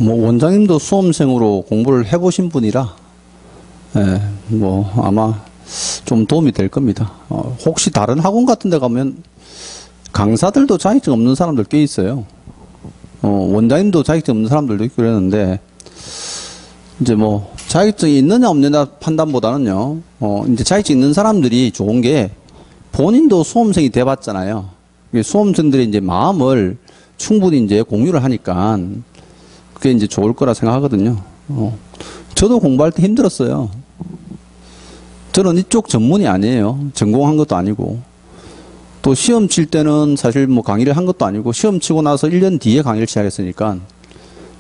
뭐 원장님도 수험생으로 공부를 해보신 분이라 뭐 아마 좀 도움이 될 겁니다. 혹시 다른 학원 같은 데 가면 강사들도 자격증 없는 사람들 꽤 있어요. 원장님도 자격증 없는 사람들도 있고 그러는데 이제 뭐 자격증이 있느냐 없느냐 판단보다는요, 이제 자격증 있는 사람들이 좋은 게 본인도 수험생이 돼봤잖아요. 수험생들의 이제 마음을 충분히 이제 공유를 하니까 그게 이제 좋을 거라 생각하거든요. 저도 공부할 때 힘들었어요. 저는 이쪽 전문이 아니에요. 전공한 것도 아니고. 또 시험 칠 때는 사실 뭐 강의를 한 것도 아니고 시험 치고 나서 1년 뒤에 강의를 시작했으니까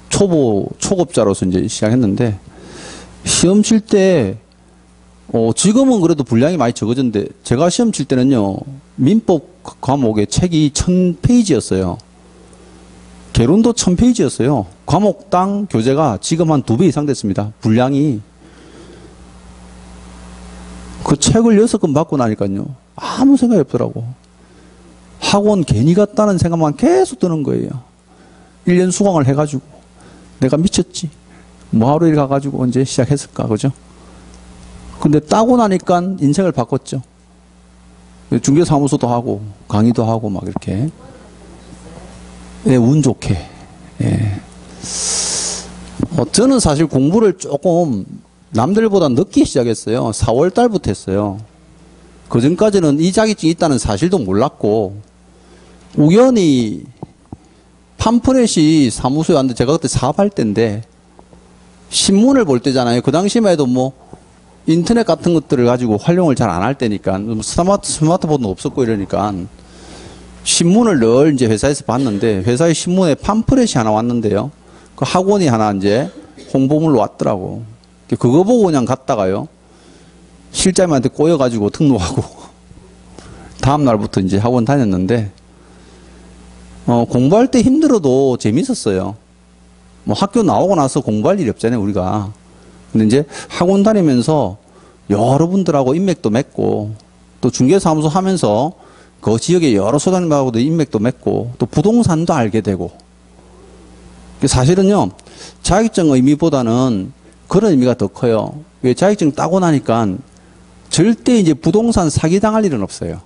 초급자로서 이제 시작했는데 시험 칠 때 지금은 그래도 분량이 많이 적어졌는데 제가 시험 칠 때는요, 민법 과목의 책이 1000페이지였어요. 개론도 1000페이지였어요. 과목당 교재가 지금 한 2배 이상 됐습니다. 분량이. 그 책을 6권 받고 나니까요, 아무 생각이 없더라고. 학원 괜히 갔다는 생각만 계속 드는 거예요. 1년 수강을 해가지고 내가 미쳤지. 뭐하러 이리 가가지고 언제 시작했을까, 그죠? 근데 따고 나니까 인생을 바꿨죠. 중개사무소도 하고 강의도 하고 막 이렇게. 예, 운 좋게. 예. 저는 사실 공부를 조금 남들보다 늦게 시작했어요. 4월 달부터 했어요. 그 전까지는 이 자격증이 있다는 사실도 몰랐고, 우연히 팜프렛이 사무소에 왔는데 제가 그때 사업할 때인데 신문을 볼 때잖아요. 그 당시만 해도 뭐 인터넷 같은 것들을 가지고 활용을 잘 안 할 때니까, 스마트폰도 없었고 이러니까 신문을 늘 이제 회사에서 봤는데, 회사의 신문에 팜프렛이 하나 왔는데요, 그 학원이 하나 이제 홍보물로 왔더라고. 그거 보고 그냥 갔다가요, 실장님한테 꼬여가지고 등록하고 다음 날부터 이제 학원 다녔는데, 공부할 때 힘들어도 재밌었어요. 뭐 학교 나오고 나서 공부할 일이 없잖아요, 우리가. 근데 이제 학원 다니면서 여러분들하고 인맥도 맺고, 또 중개사무소 하면서 그 지역의 여러 소장님하고도 인맥도 맺고, 또 부동산도 알게 되고. 사실은요, 자격증 의미보다는 그런 의미가 더 커요. 왜? 자격증 따고 나니까 절대 이제 부동산 사기당할 일은 없어요.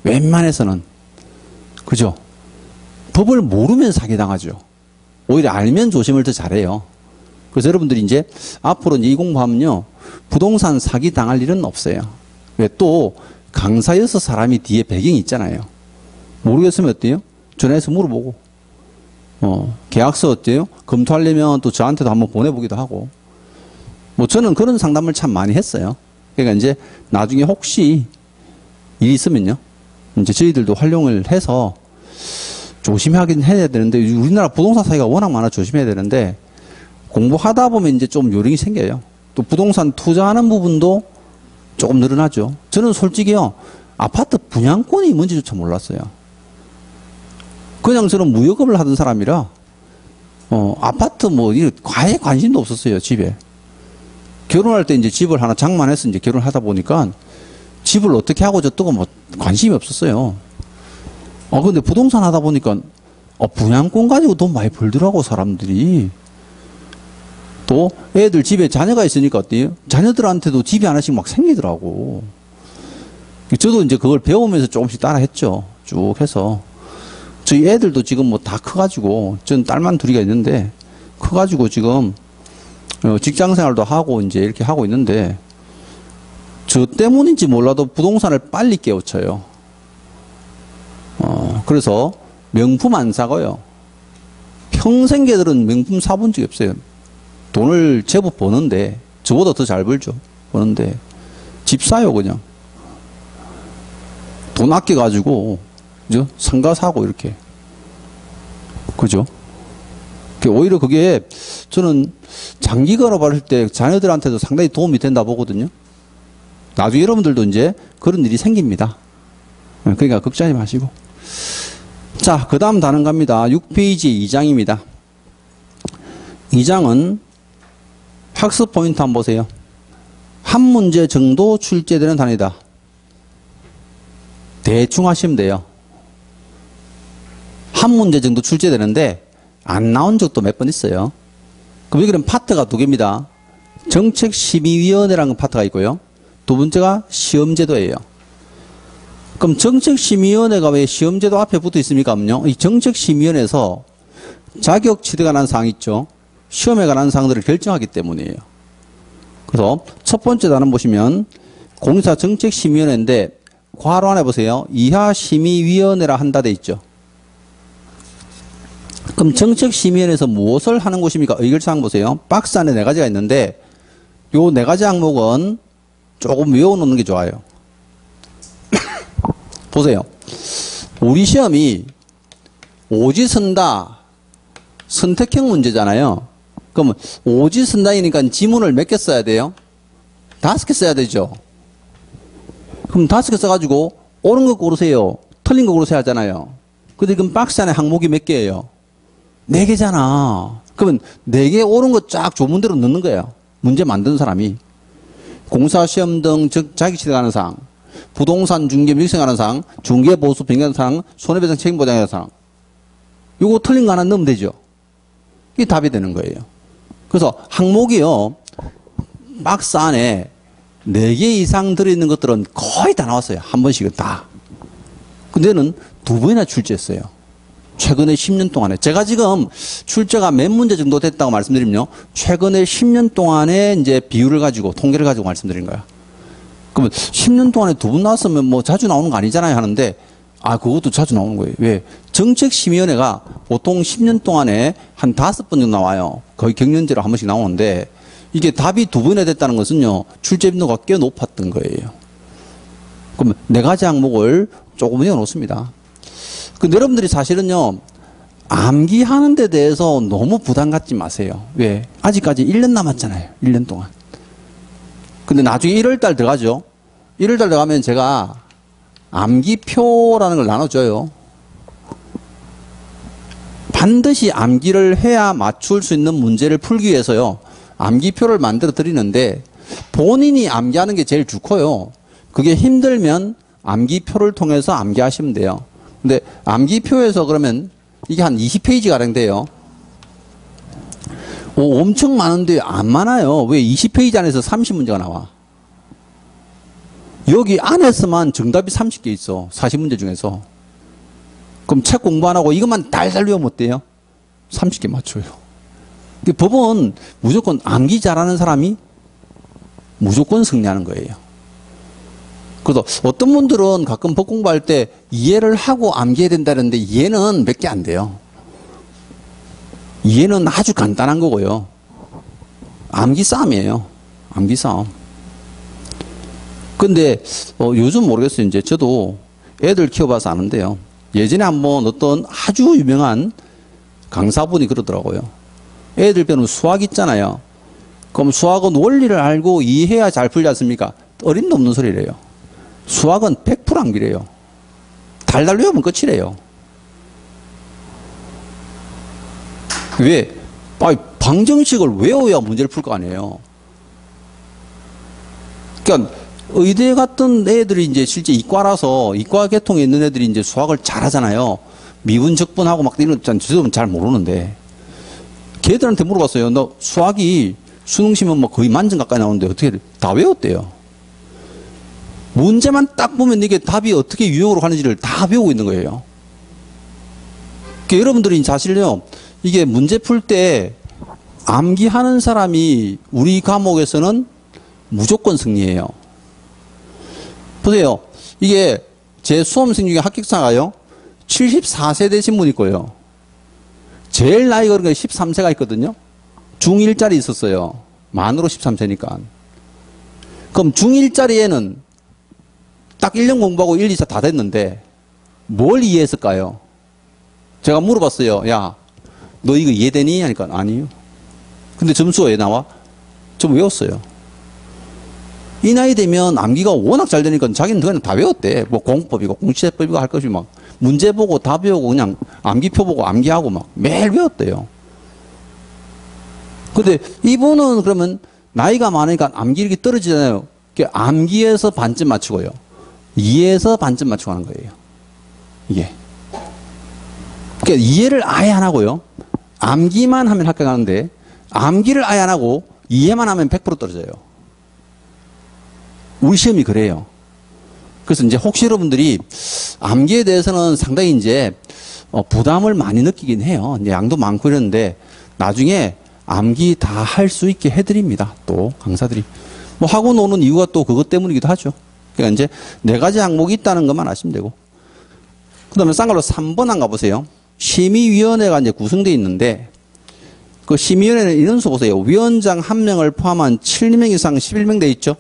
웬만해서는. 그죠? 법을 모르면 사기당하죠. 오히려 알면 조심을 더 잘해요. 그래서 여러분들이 이제 앞으로 이제 이 공부하면요, 부동산 사기 당할 일은 없어요. 왜? 또 강사여서 사람이 뒤에 배경이 있잖아요. 모르겠으면 어때요? 전화해서 물어보고, 계약서 어때요? 검토하려면 또 저한테도 한번 보내보기도 하고. 뭐 저는 그런 상담을 참 많이 했어요. 그러니까 이제 나중에 혹시 일이 있으면요, 이제 저희들도 활용을 해서 조심하긴 해야 되는데, 우리나라 부동산 사기가 워낙 많아 조심해야 되는데, 공부하다 보면 이제 좀 요령이 생겨요. 또 부동산 투자하는 부분도 조금 늘어나죠. 저는 솔직히요, 아파트 분양권이 뭔지조차 몰랐어요. 그냥 저는 무역업을 하던 사람이라, 아파트 뭐, 아예 관심도 없었어요, 집에. 결혼할 때 이제 집을 하나 장만해서 이제 결혼을 하다 보니까 집을 어떻게 하고 저떠고 뭐 관심이 없었어요. 근데 부동산 하다 보니까, 분양권 가지고 돈 많이 벌더라고, 사람들이. 또, 애들 집에 자녀가 있으니까 어때요? 자녀들한테도 집이 하나씩 막 생기더라고. 저도 이제 그걸 배우면서 조금씩 따라 했죠. 쭉 해서. 저희 애들도 지금 뭐 다 커가지고, 전 딸만 둘이가 있는데, 커가지고 지금, 직장 생활도 하고 이제 이렇게 하고 있는데, 저 때문인지 몰라도 부동산을 빨리 깨우쳐요. 그래서 명품 안 사고요. 평생 걔들은 명품 사본 적이 없어요. 돈을 제법 버는데, 저보다 더 잘 벌죠. 버는데, 집 사요, 그냥. 돈 아껴가지고, 그죠? 상가 사고, 이렇게. 그죠? 오히려 그게, 저는 장기 걸어볼 때 자녀들한테도 상당히 도움이 된다 보거든요. 나중에 여러분들도 이제 그런 일이 생깁니다. 그러니까 걱정하지 마시고. 자, 그 다음 단원 갑니다. 6페이지 2장입니다. 2장은 학습 포인트 한번 보세요. 한 문제 정도 출제되는 단위다. 대충 하시면 돼요. 한 문제 정도 출제되는데 안 나온 적도 몇 번 있어요. 그럼 여기는 파트가 두 개입니다. 정책심의위원회라는 파트가 있고요. 두 번째가 시험제도예요. 그럼 정책심의위원회가 왜 시험제도 앞에 붙어 있습니까? 이 정책심의위원회에서 자격 취득에 관한 사항 있죠. 시험에 관한 사항들을 결정하기 때문이에요. 그래서 첫 번째 단원 보시면 공사정책심의위원회인데 괄호 안에 보세요. 이하심의위원회라 한다 돼 있죠. 그럼 정책심의위원회에서 무엇을 하는 곳입니까? 의결사항 보세요. 박스 안에 네 가지가 있는데 요 네 가지 항목은 조금 외워놓는 게 좋아요. 보세요. 우리 시험이 오지 선다 선택형 문제잖아요. 그러면 오지 선다이니까 지문을 몇 개 써야 돼요? 5개 써야 되죠. 그럼 5개 써가지고 옳은 거 고르세요. 틀린 거 고르세요 하잖아요. 근데 그럼 박스 안에 항목이 몇 개예요? 4개잖아. 그러면 4개 옳은 거 쫙 조문대로 넣는 거예요. 문제 만드는 사람이. 공사시험 등 즉 자격취득하는 사항, 부동산 중개 밀성하는 사항, 중개보수 변경하는 사항, 손해배상 책임보장하는 사항. 요거 틀린 거 하나 넣으면 되죠. 이게 답이 되는 거예요. 그래서 항목이요. 박스 안에 4개 이상 들어있는 것들은 거의 다 나왔어요. 한 번씩은 다. 근데는 2번이나 출제했어요. 최근에 10년 동안에. 제가 지금 출제가 몇 문제 정도 됐다고 말씀드리면요. 최근에 10년 동안에 이제 비율을 가지고, 통계를 가지고 말씀드린 거야. 그러면 10년 동안에 2번 나왔으면 뭐 자주 나오는 거 아니잖아요 하는데, 그것도 자주 나오는 거예요. 왜? 정책심의위원회가 보통 10년 동안에 한 5번 정도 나와요. 거의 경연제로 한 번씩 나오는데, 이게 답이 2번이나 됐다는 것은요, 출제 빈도가 꽤 높았던 거예요. 그럼 4가지 항목을 조금 외워놓습니다. 근데 여러분들이 사실은요, 암기하는 데 대해서 너무 부담 갖지 마세요. 왜? 아직까지 1년 남았잖아요. 1년 동안. 근데 나중에 1월달 들어가죠. 1월달 들어가면 제가 암기표라는 걸 나눠줘요. 반드시 암기를 해야 맞출 수 있는 문제를 풀기 위해서요. 암기표를 만들어 드리는데 본인이 암기하는 게 제일 좋고요. 그게 힘들면 암기표를 통해서 암기하시면 돼요. 근데 암기표에서 그러면 이게 한 20페이지 가량 돼요. 엄청 많은데 안 많아요. 왜 20페이지 안에서 30문제가 나와? 여기 안에서만 정답이 30개 있어. 40문제 중에서. 그럼 책 공부 안 하고 이것만 달달 외우면 어때요? 30개 맞춰요. 법은 무조건 암기 잘하는 사람이 무조건 승리하는 거예요. 그래서 어떤 분들은 가끔 법 공부할 때 이해를 하고 암기해야 된다는데 이해는 몇 개 안 돼요. 이해는 아주 간단한 거고요. 암기 싸움이에요. 암기 싸움. 근데 요즘 모르겠어요. 이제 저도 애들 키워봐서 아는데요. 예전에 한번 어떤 아주 유명한 강사분이 그러더라고요. 애들 배우는 수학 있잖아요. 그럼 수학은 원리를 알고 이해해야 잘 풀지 않습니까? 어림도 없는 소리래요. 수학은 100% 암기래요. 달달 외우면 끝이래요. 왜? 방정식을 외워야 문제를 풀 거 아니에요. 그러니까 의대 같은 애들이 이제 실제 이과라서 이과 계통에 있는 애들이 이제 수학을 잘하잖아요. 미분 적분하고 막 이런 저도 잘 모르는데 걔들한테 물어봤어요. 너 수학이 수능 시면 뭐 거의 만점 가까이 나오는데 어떻게 다 외웠대요. 문제만 딱 보면 이게 답이 어떻게 유형으로 가는지를 다 배우고 있는 거예요. 그러니까 여러분들이 사실요, 이게 문제 풀 때 암기하는 사람이 우리 과목에서는 무조건 승리해요. 보세요. 이게 제 수험생 중에 합격자가요, 74세 되신 분이 있고요. 제일 나이가 어린 게 13세가 있거든요. 중1짜리 있었어요. 만으로 13세니까. 그럼 중1짜리 애는 딱 1년 공부하고 1, 2차 다 됐는데 뭘 이해했을까요? 제가 물어봤어요. 야, 너 이거 이해되니? 하니까 아니요. 근데 점수가 왜 나와? 좀 외웠어요. 이 나이 되면 암기가 워낙 잘 되니까 자기는 그냥 다 외웠대. 뭐 공법이고 공시제법이고 할 것이 막 문제 보고 다 배우고 그냥 암기표 보고 암기하고 막 매일 외웠대요. 근데 이분은 그러면 나이가 많으니까 암기력이 떨어지잖아요. 암기에서 반점 맞추고요. 이해에서 반점 맞추고 하는 거예요. 이게. 그러니까 이해를 아예 안 하고요. 암기만 하면 합격하는데 암기를 아예 안 하고 이해만 하면 100% 떨어져요. 우리 시험이 그래요. 그래서 이제 혹시 여러분들이 암기에 대해서는 상당히 이제 부담을 많이 느끼긴 해요. 이제 양도 많고 이러는데 나중에 암기 다 할 수 있게 해드립니다. 또 강사들이 뭐 하고 노는 이유가 또 그것 때문이기도 하죠. 그러니까 이제 4가지 항목이 있다는 것만 아시면 되고. 그 다음에 싼 걸로 3번 한 가보세요. 심의위원회가 이제 구성되어 있는데, 그 심의위원회는 인원수 보세요. 위원장 1명을 포함한 7명 이상 11명 돼 있죠.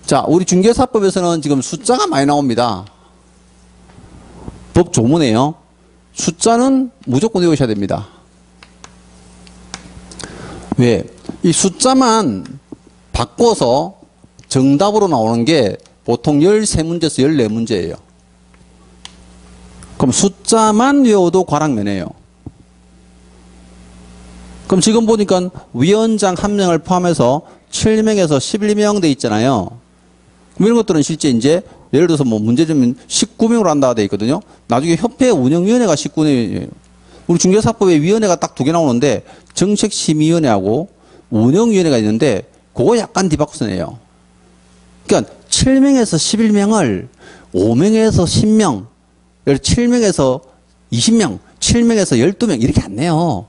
자, 우리 중개사법에서는 지금 숫자가 많이 나옵니다. 법 조문에요. 숫자는 무조건 외우셔야 됩니다. 왜? 이 숫자만 바꿔서 정답으로 나오는 게 보통 13문제에서 14문제예요. 그럼 숫자만 외워도 과락면해요. 그럼 지금 보니까 위원장 1명을 포함해서 7명에서 11명 돼 있잖아요. 이런 것들은 실제 이제 예를 들어서 뭐 문제점은 19명으로 한다 돼 있거든요. 나중에 협회 운영위원회가 19명이에요. 우리 중개사법에 위원회가 딱 2개 나오는데 정책심의위원회하고 운영위원회가 있는데 그거 약간 뒤바꿔서 내요. 그러니까 7명에서 11명을 5명에서 10명, 7명에서 20명, 7명에서 12명 이렇게 안 내요.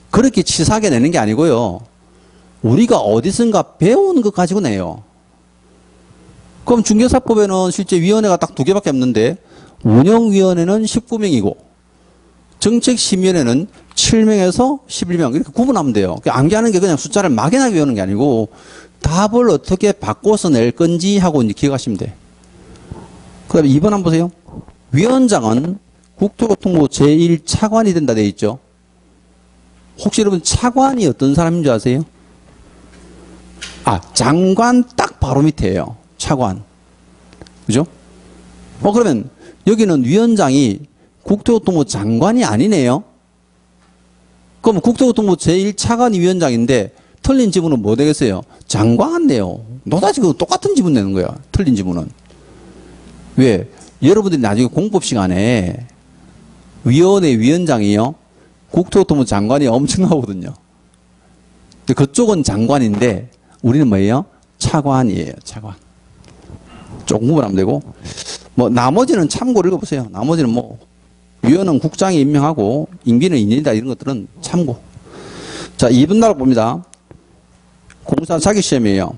그렇게 치사하게 내는 게 아니고요. 우리가 어디선가 배운 것 가지고 내요. 그럼 중개사법에는 실제 위원회가 딱 2개밖에 없는데 운영위원회는 19명이고 정책심의위원회는 7명에서 11명 이렇게 구분하면 돼요. 암기하는 게 그냥 숫자를 막연하게 외우는 게 아니고 답을 어떻게 바꿔서 낼 건지 하고 이제 기억하시면 돼. 그 다음에 2번 한번 보세요. 위원장은 국토교통부 제1차관이 된다 돼 있죠. 혹시 여러분 차관이 어떤 사람인 줄 아세요? 아, 장관 딱 바로 밑에예요. 차관. 그죠? 그러면 여기는 위원장이 국토교통부 장관이 아니네요. 그럼 국토교통부 제1차관이 위원장인데 틀린 지문은 뭐 되겠어요? 장관 같네요. 너다지 그 똑같은 지문 내는 거야. 틀린 지문은. 왜? 여러분들이 나중에 공법 시간에 위원회 위원장이요. 국토교통부 장관이 엄청나거든요. 근데 그쪽은 장관인데 우리는 뭐예요? 차관이에요. 차관. 조금 구분하면 되고 뭐 나머지는 참고를 읽어보세요. 나머지는 뭐 위원은 국장이 임명하고 임기는 2년이다 이런 것들은 참고. 자, 2번 나라 봅니다. 공사 자격시험이에요.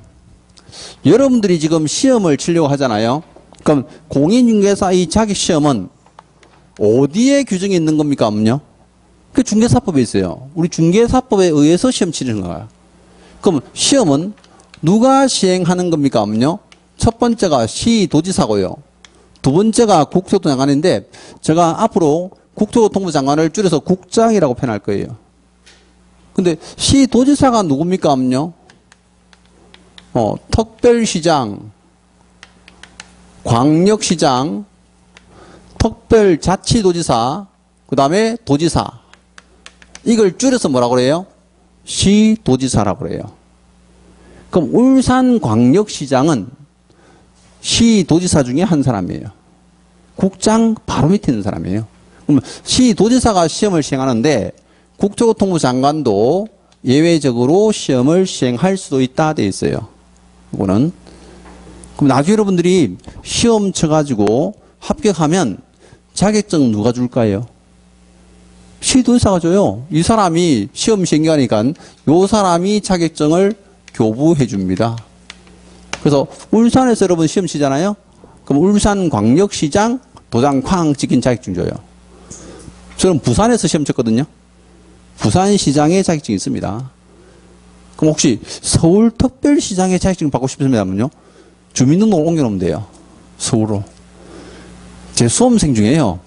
여러분들이 지금 시험을 치려고 하잖아요. 그럼 공인중개사 이 자격시험은 어디에 규정이 있는 겁니까? 없냐? 그 중개사법에 있어요. 우리 중개사법에 의해서 시험 치르는 거야. 그럼 시험은 누가 시행하는 겁니까? 없냐? 첫 번째가 시도지사고요. 두 번째가 국토교통부 장관인데 제가 앞으로 국토교통부 장관을 줄여서 국장이라고 표현할 거예요. 근데 시도지사가 누굽니까? 없냐? 특별시장, 광역시장, 특별자치도지사, 그 다음에 도지사. 이걸 줄여서 뭐라고 그래요? 시도지사라고 그래요. 그럼 울산광역시장은 시도지사 중에 한 사람이에요. 국장 바로 밑에 있는 사람이에요. 그럼 시도지사가 시험을 시행하는데 국토교통부 장관도 예외적으로 시험을 시행할 수도 있다 돼 있어요. 이거는. 그럼 나중에 여러분들이 시험 쳐가지고 합격하면 자격증 누가 줄까요? 시도지사가 줘요. 이 사람이 시험 시행하니까 이 사람이 자격증을 교부해 줍니다. 그래서 울산에서 여러분 시험 치잖아요. 그럼 울산광역시장 도장 쾅 찍힌 자격증 줘요. 저는 부산에서 시험 쳤거든요. 부산시장의 자격증이 있습니다. 그럼 혹시 서울특별시장의 자격증 받고 싶으면요 주민등록을 옮겨놓으면 돼요. 서울로. 제 수험생 중에요.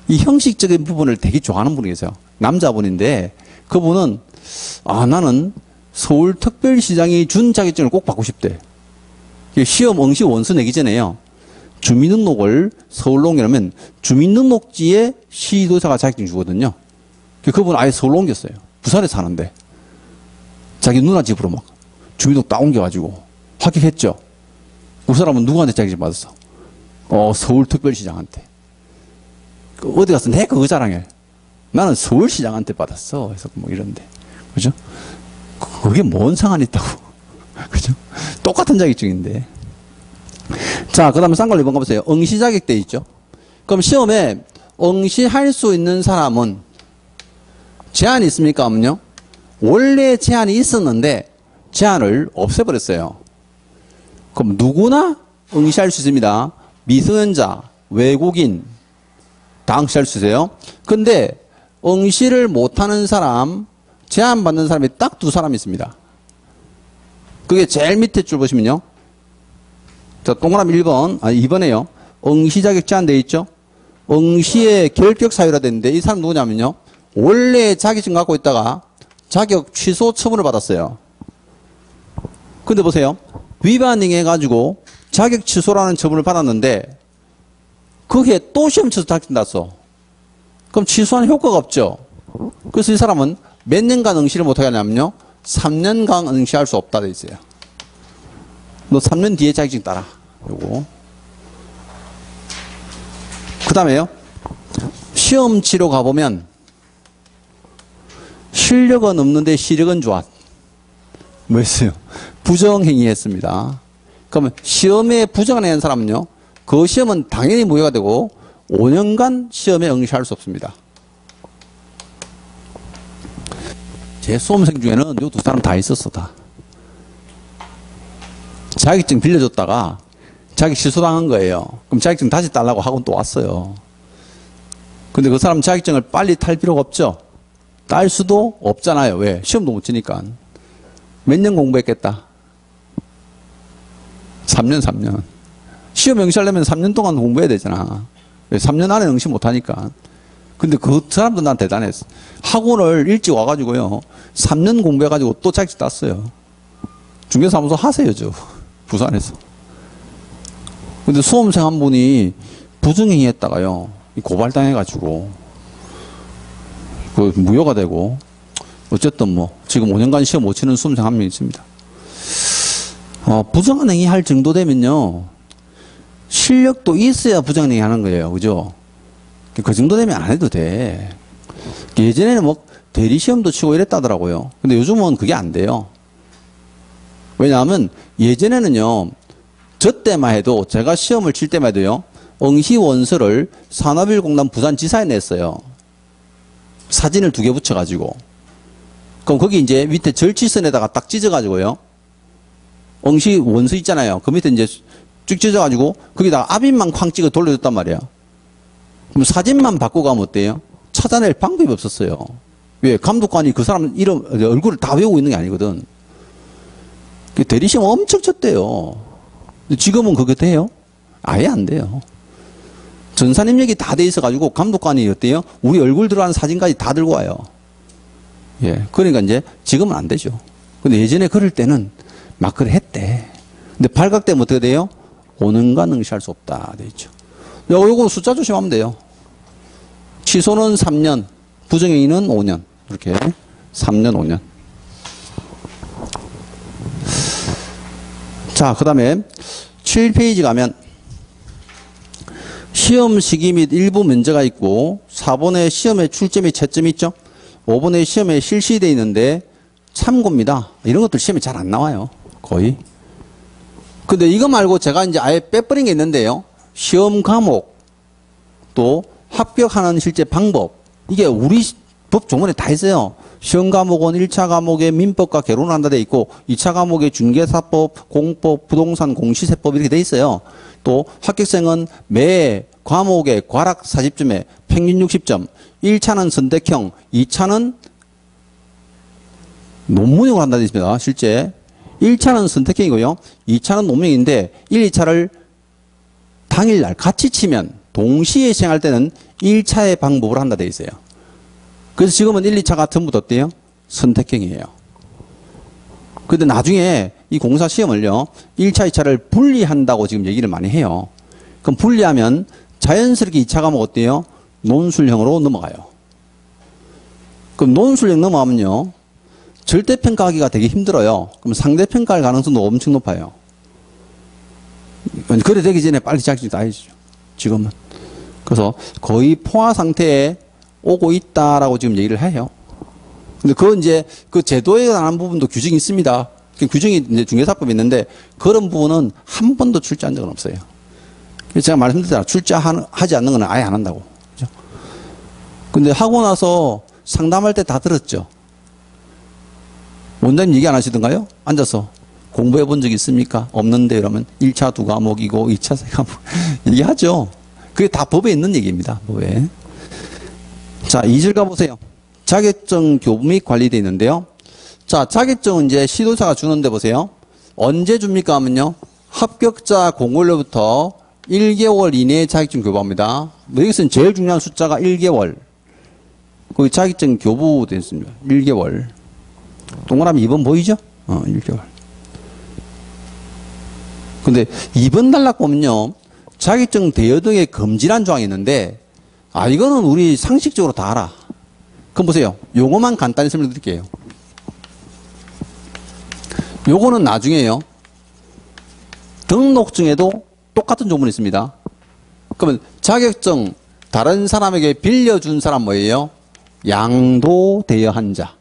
이 형식적인 부분을 되게 좋아하는 분이 계세요. 남자분인데 그분은 나는 서울특별시장이 준 자격증을 꼭 받고 싶대. 시험 응시 원서 내기 전에요. 주민등록을 서울로 옮겨놓으면 주민등록지에 시도지사가 자격증 주거든요. 그분 아예 서울로 옮겼어요. 부산에 사는데. 자기 누나 집으로 막 주민등록 딱 옮겨가지고 합격했죠. 그 사람은 누구한테 자격증 받았어? 서울특별시장한테. 어디 가서 내 그거 자랑해. 나는 서울시장한테 받았어. 그래서 뭐 이런데. 그죠? 그게 뭔 상관이 있다고. 그죠? 똑같은 자격증인데. 자, 그 다음에 쌍걸 2번 가보세요. 응시 자격 돼 있죠? 그럼 시험에 응시할 수 있는 사람은 제한이 있습니까? 없냐? 원래 제한이 있었는데 제한을 없애버렸어요. 그럼 누구나 응시할 수 있습니다. 미성년자, 외국인 다 응시할 수 있어요. 근데 응시를 못하는 사람, 제한받는 사람이 딱 두 사람 있습니다. 그게 제일 밑에 줄 보시면요. 자, 동그라미 1번, 2번에요. 응시 자격 제한되어 있죠? 응시의 결격 사유라 되는데 이 사람 누구냐면요. 원래 자격증 갖고 있다가 자격 취소 처분을 받았어요. 근데 보세요. 위반행 해가지고 자격 취소라는 처분을 받았는데 그게 또 시험 쳐서 자격증 땄어. 그럼 취소하는 효과가 없죠. 그래서 이 사람은 몇 년간 응시를 못하게 하냐면요. 3년간 응시할 수 없다 돼 있어요. 너 3년 뒤에 자격증 따라. 요거. 그 다음에요. 시험 치러 가보면 실력은 없는데 시력은 좋아. 뭐였어요? 부정행위 했습니다. 그러면 시험에 부정행위 한 사람은요. 그 시험은 당연히 무효가 되고 5년간 시험에 응시할 수 없습니다. 제 수험생 중에는 이 두 사람 다 있었어. 다. 자격증 빌려줬다가 자격 취소당한 거예요. 그럼 자격증 다시 달라고 학원 또 왔어요. 근데 그 사람 자격증을 빨리 탈 필요가 없죠. 딸 수도 없잖아요. 왜? 시험도 못 치니까. 몇 년 공부했겠다. 3년. 시험 응시하려면 3년 동안 공부해야 되잖아. 3년 안에 응시 못하니까. 근데 그 사람도 난 대단했어. 학원을 일찍 와가지고요. 3년 공부해가지고 또 자격증 땄어요. 중개사무소 하세요, 저. 부산에서. 근데 수험생 한 분이 부정행위 했다가요. 고발당해가지고. 그 무효가 되고. 어쨌든 뭐, 지금 5년간 시험 못 치는 수험생 한 명 있습니다. 부정한 행위 할 정도 되면요. 실력도 있어야 부정한 행위 하는 거예요. 그죠? 그 정도 되면 안 해도 돼. 예전에는 뭐, 대리시험도 치고 이랬다더라고요. 근데 요즘은 그게 안 돼요. 왜냐하면 예전에는요, 저 때만 해도, 제가 시험을 칠 때만 해도요, 응시 원서를 산업일공단 부산지사에 냈어요. 사진을 2개 붙여가지고. 그럼 거기 이제 밑에 절치선에다가 딱 찢어가지고요, 응시 원서 있잖아요. 그 밑에 이제 쭉 찢어가지고, 거기다가 압인만 쾅 찍어 돌려줬단 말이야. 그럼 사진만 바꾸고 가면 어때요? 찾아낼 방법이 없었어요. 왜? 감독관이 그 사람 이름, 얼굴을 다 외우고 있는 게 아니거든. 대리시험 엄청 쳤대요. 지금은 그게 돼요? 아예 안 돼요. 전산 입력이 다 돼 있어가지고 감독관이 어때요? 우리 얼굴 들어간 사진까지 다 들고 와요. 예. 그러니까 이제 지금은 안 되죠. 근데 예전에 그럴 때는 막 그래 했대. 근데 발각되면 어떻게 돼요? 5년간 응시할 수 없다. 돼 있죠. 요거 숫자 조심하면 돼요. 취소는 3년, 부정행위는 5년. 이렇게 3년, 5년. 자, 그 다음에 7페이지 가면 시험 시기 및 일부 문제가 있고 4번에 시험에 출제 및 채점이 있죠. 5번에 시험에 실시되어 있는데 참고입니다. 이런 것들 시험에 잘 안 나와요. 거의. 근데 이거 말고 제가 이제 아예 빼버린 게 있는데요. 시험 과목 또 합격하는 실제 방법. 이게 우리 법 조문에 다 있어요. 시험 과목은 1차 과목에 민법과 개론을 한다 돼 있고 2차 과목에 중개사법, 공법, 부동산 공시세법 이렇게 돼 있어요. 또 합격생은 매 과목의 과락 40점에 평균 60점. 1차는 선택형, 2차는 논문형으로 한다 돼 있습니다. 실제 1차는 선택형이고요. 2차는 논문형인데 1, 2차를 당일날 같이 치면 동시에 시행할 때는 1차의 방법으로 한다 돼 있어요. 그래서 지금은 1, 2차가 전부 다 어때요? 선택형이에요. 근데 나중에 이 공사 시험을요, 1차, 2차를 분리한다고 지금 얘기를 많이 해요. 그럼 분리하면 자연스럽게 2차 과목 어때요? 논술형으로 넘어가요. 그럼 논술형 넘어가면요, 절대평가하기가 되게 힘들어요. 그럼 상대평가할 가능성도 엄청 높아요. 그래 되기 전에 빨리 자격증 따야죠. 지금은. 그래서 거의 포화 상태에 오고 있다라고 지금 얘기를 해요. 근데 그건 이제 그 제도에 관한 부분도 규정이 있습니다. 그 규정이 이제 중개사법에 있는데 그런 부분은 한 번도 출제한 적은 없어요. 그래서 제가 말씀드렸잖아요. 출제하지 않는 건 아예 안 한다고. 그죠? 근데 하고 나서 상담할 때 다 들었죠. 원장님 얘기 안 하시던가요? 앉아서 공부해 본 적 있습니까? 없는데 이러면 1차 2과목이고 2차 3과목 얘기하죠. 그게 다 법에 있는 얘기입니다. 법에. 자, 2절 가보세요. 자격증 교부 및 관리되어 있는데요. 자, 자격증은 이제 시도사가 주는데 보세요. 언제 줍니까 하면요. 합격자 공고일로부터 1개월 이내에 자격증 교부합니다. 여기서는 제일 중요한 숫자가 1개월. 거기 자격증 교부되어 있습니다. 1개월. 동그라미 2번 보이죠? 1개월. 근데 2번 단락 보면요. 자격증 대여 등의 금지란 조항이 있는데, 이거는 우리 상식적으로 다 알아. 그럼 보세요. 요거만 간단히 설명드릴게요. 요거는 나중에요. 등록증에도 똑같은 조문이 있습니다. 그러면 자격증 다른 사람에게 빌려준 사람 뭐예요? 양도 대여한 자.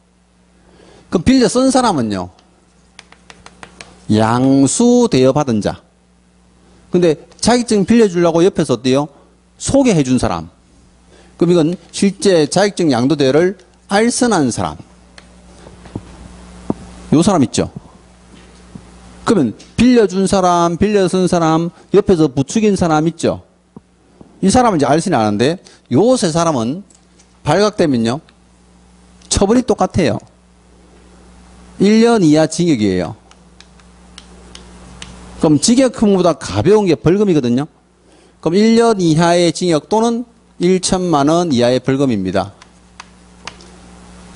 그럼 빌려 쓴 사람은요? 양수 대여받은 자. 근데 자격증 빌려주려고 옆에서 어때요? 소개해 준 사람. 그럼 이건 실제 자격증 양도 대여를 알선한 사람. 요 사람 있죠? 그러면 빌려준 사람, 빌려 쓴 사람, 옆에서 부추긴 사람 있죠? 이 사람은 이제 알선이 안 하는데 요 세 사람은 발각되면요. 처벌이 똑같아요. 1년 이하 징역이에요. 그럼 징역형보다 가벼운 게 벌금이거든요. 그럼 1년 이하의 징역 또는 1천만 원 이하의 벌금입니다.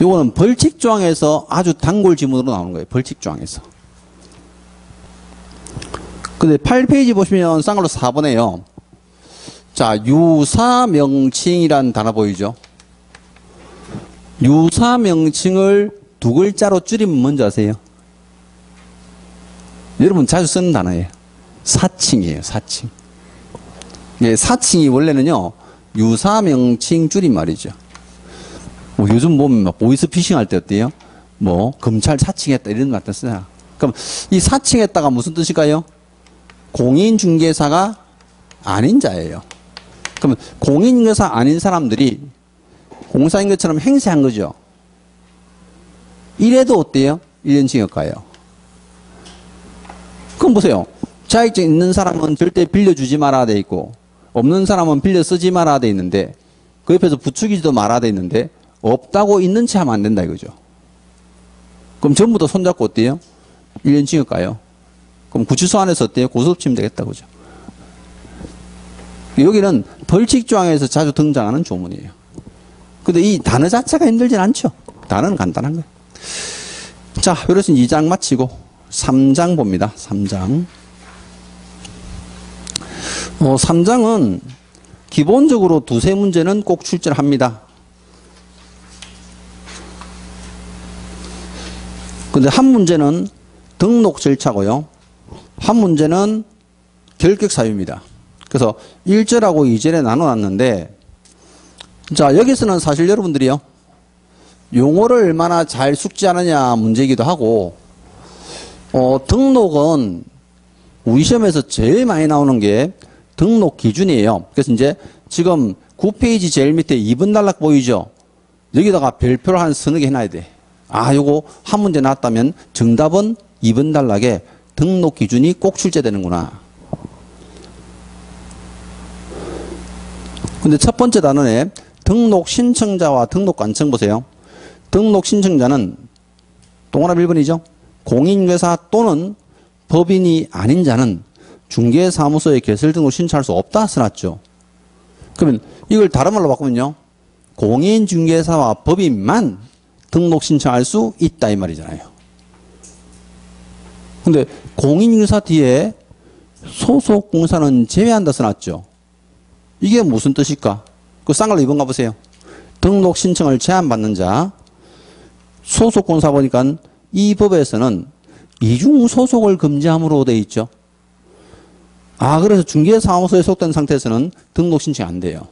요거는 벌칙조항에서 아주 단골 지문으로 나오는 거예요. 벌칙조항에서. 근데 8페이지 보시면 쌍으로 4번에요. 자, 유사명칭이란 단어 보이죠? 유사명칭을 두 글자로 줄이면 뭔지 아세요? 여러분 자주 쓰는 단어예요. 사칭이에요. 사칭. 예, 사칭이 원래는요. 유사명칭 줄임말이죠. 뭐 요즘 보면 막 보이스피싱 할 때 어때요? 뭐 검찰 사칭했다 이런 말 쓰잖아. 그럼 이 사칭했다가 무슨 뜻일까요? 공인중개사가 아닌 자예요. 그러면 공인중개사 아닌 사람들이 공사인 것처럼 행세한 거죠. 이래도 어때요? 1년 징역 가요. 그럼 보세요. 자격증 있는 사람은 절대 빌려주지 말아야 돼 있고 없는 사람은 빌려 쓰지 말아야 돼 있는데 그 옆에서 부추기지도 말아야 돼 있는데 없다고 있는 채 하면 안 된다 이거죠. 그럼 전부 다 손잡고 어때요? 1년 징역 가요. 그럼 구치소 안에서 어때요? 고소업 치면 되겠다 그죠. 여기는 벌칙조항에서 자주 등장하는 조문이에요. 근데 이 단어 자체가 힘들진 않죠. 단어는 간단한 거예요. 자, 이래서 2장 마치고 3장 봅니다. 3장. 3장은 기본적으로 두세 문제는 꼭 출제를 합니다. 근데 한 문제는 등록 절차고요. 한 문제는 결격 사유입니다. 그래서 1절하고 2절에 나눠놨는데, 자, 여기서는 사실 여러분들이요, 용어를 얼마나 잘 숙지하느냐 문제이기도 하고, 등록은 우리 시험에서 제일 많이 나오는 게 등록 기준이에요. 그래서 이제 지금 9페이지 제일 밑에 2번 단락 보이죠? 여기다가 별표를 한 서너 개 해놔야 돼. 요거 한 문제 나왔다면 정답은 2번 단락에 등록 기준이 꼭 출제되는구나. 근데 첫 번째 단원에 등록 신청자와 등록 관청 보세요. 등록 신청자는 동그라미 1번이죠. 공인중개사 또는 법인이 아닌 자는 중개사무소에 개설 등록 신청할 수 없다 써놨죠. 그러면 이걸 다른 말로 바꾸면요. 공인중개사와 법인만 등록 신청할 수 있다 이 말이잖아요. 근데 공인중개사 뒤에 소속공사는 제외한다 써놨죠. 이게 무슨 뜻일까? 그 쌍글로 2번 가보세요. 등록 신청을 제한받는 자. 소속공사 보니까 이 법에서는 이중 소속을 금지함으로 되어 있죠. 그래서 중개사무소에 속된 상태에서는 등록 신청이 안 돼요.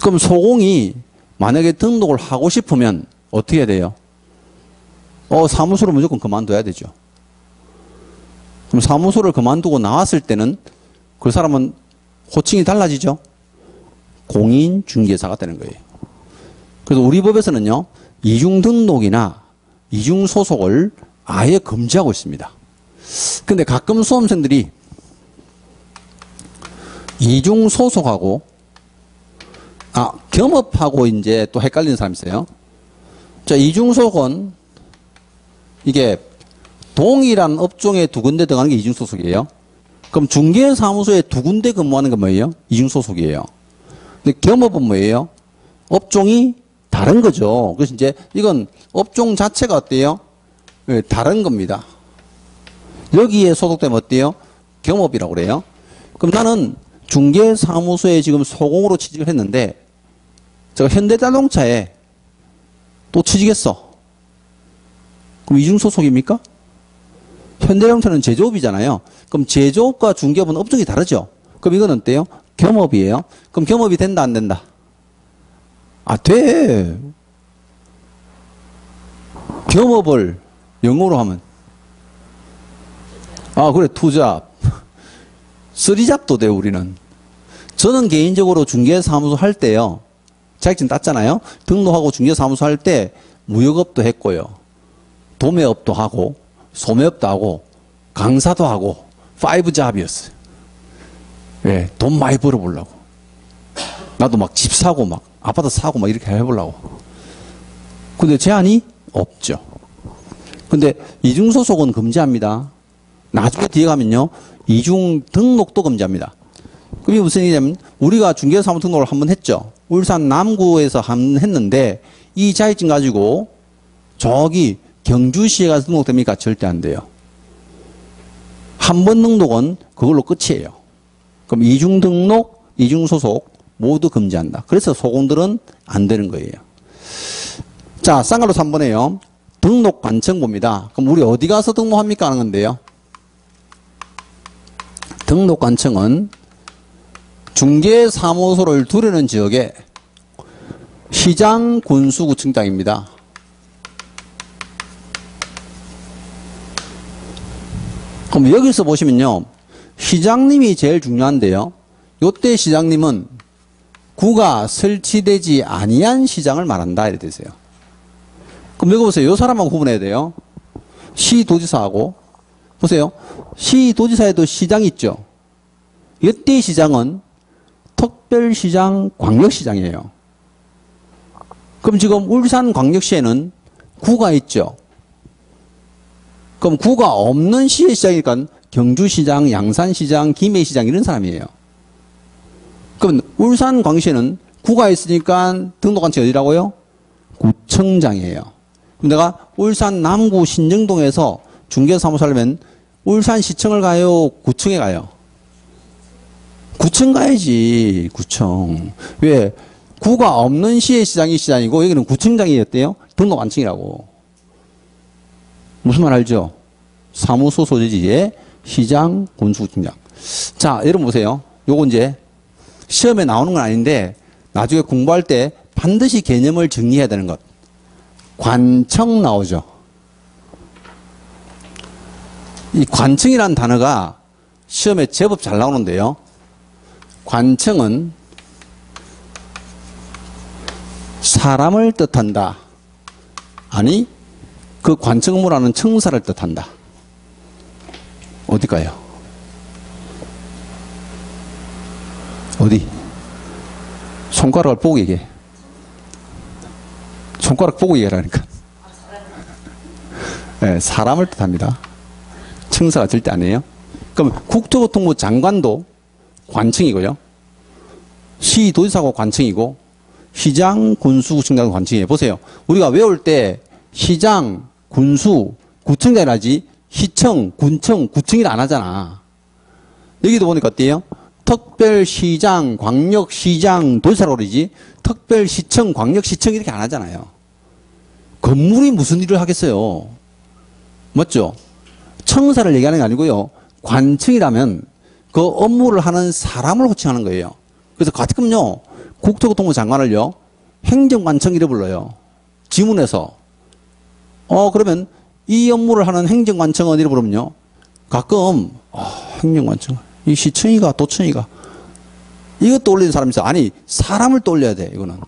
그럼 소공이 만약에 등록을 하고 싶으면 어떻게 해야 돼요? 사무소를 무조건 그만둬야 되죠. 그럼 사무소를 그만두고 나왔을 때는 그 사람은 호칭이 달라지죠? 공인중개사가 되는 거예요. 그래서 우리 법에서는요, 이중등록이나 이중소속을 아예 금지하고 있습니다. 근데 가끔 수험생들이 이중소속하고, 겸업하고 이제 또 헷갈리는 사람이 있어요. 자, 이중소속은 이게 동일한 업종에 두 군데 들어가는 게 이중소속이에요. 그럼 중개사무소에 두 군데 근무하는 건 뭐예요? 이중소속이에요. 근데 겸업은 뭐예요? 업종이 다른 거죠. 그래서 이제 이건 업종 자체가 어때요? 네, 다른 겁니다. 여기에 소속되면 어때요? 겸업이라고 그래요. 그럼 나는 중개사무소에 지금 소공으로 취직을 했는데 제가 현대자동차에 또 취직했어. 그럼 이중소속입니까? 현대자동차는 제조업이잖아요. 그럼 제조업과 중개업은 업종이 다르죠. 그럼 이건 어때요? 겸업이에요. 그럼 겸업이 된다 안 된다? 돼. 겸업을 영어로 하면 그래, 투잡. 쓰리잡도 돼요, 우리는. 저는 개인적으로 중개사무소 할 때요, 자격증 땄잖아요. 등록하고 중개사무소 할 때 무역업도 했고요. 도매업도 하고, 소매업도 하고, 강사도 하고, 5잡이었어요. 예, 돈 많이 벌어보려고. 나도 막 집 사고, 막 아파트 사고, 막 이렇게 해보려고. 근데 제한이 없죠. 근데 이중소속은 금지합니다. 나중에 뒤에 가면요, 이중 등록도 금지합니다. 그게 무슨 얘기냐면, 우리가 중개사무소 등록을 한번 했죠. 울산 남구에서 한번 했는데, 이 자격증 가지고 저기 경주시에 가서 등록됩니까? 절대 안 돼요. 한 번 등록은 그걸로 끝이에요. 그럼 이중 등록, 이중 소속 모두 금지한다. 그래서 소공들은 안 되는 거예요. 자, 쌍괄호 3번에요. 등록 관청 봅니다. 그럼 우리 어디 가서 등록합니까? 하는 건데요. 등록 관청은 중개사무소를 두려는 지역에 시장, 군수, 구청장입니다. 그럼 여기서 보시면요, 시장님이 제일 중요한데요. 요때 시장님은 구가 설치되지 아니한 시장을 말한다 이래 되세요. 그럼 여기 보세요. 요 사람하고 구분해야 돼요. 시도지사하고 보세요. 시도지사에도 시장이 있죠. 이때 시장은 특별시장, 광역시장이에요. 그럼 지금 울산광역시에는 구가 있죠. 그럼 구가 없는 시의 시장이니까 경주시장, 양산시장, 김해시장 이런 사람이에요. 그럼 울산광역시에는 구가 있으니까 등록관청이 어디라고요? 구청장이에요. 그럼 내가 울산 남구 신정동에서 중개사무소 하려면 울산시청을 가요? 구청에 가요? 구청 가야지. 구청. 왜? 구가 없는 시의 시장이 시장이고 여기는 구청장이었대요. 등록관청이라고. 무슨 말 알죠? 사무소 소재지의 시장, 군수, 구청장. 자, 여러분 보세요. 요거 이제 시험에 나오는 건 아닌데 나중에 공부할 때 반드시 개념을 정리해야 되는 것. 관청 나오죠. 이 관청이라는 단어가 시험에 제법 잘 나오는데요. 관청은 사람을 뜻한다. 아니, 그 관청 업무라는 청사를 뜻한다. 어딜까요? 어디? 손가락을 보고 얘기해. 손가락 보고 얘기하라니까. 네, 사람을 뜻합니다. 청사가 절대 아니에요. 그럼 국토교통부 장관도 관청이고요. 시도지사가 관청이고 시장, 군수, 구청장도 관청이에요. 보세요. 우리가 외울 때 시장, 군수, 구청장이라 하지 시청, 군청, 구청이라 안 하잖아. 여기도 보니까 어때요? 특별시장, 광역시장, 도지사라고 그러지 특별시청, 광역시청 이렇게 안 하잖아요. 건물이 무슨 일을 하겠어요? 맞죠? 청사를 얘기하는 게 아니고요. 관청이라면 그 업무를 하는 사람을 호칭하는 거예요. 그래서 가끔요, 국토교통부 장관을요, 행정관청 이래 불러요. 지문에서. 그러면 이 업무를 하는 행정관청은 이래 부르면요. 가끔, 행정관청. 이 시청이가, 도청이가. 이것 떠올리는 사람이 있어. 아니, 사람을 떠올려야 돼, 이거는.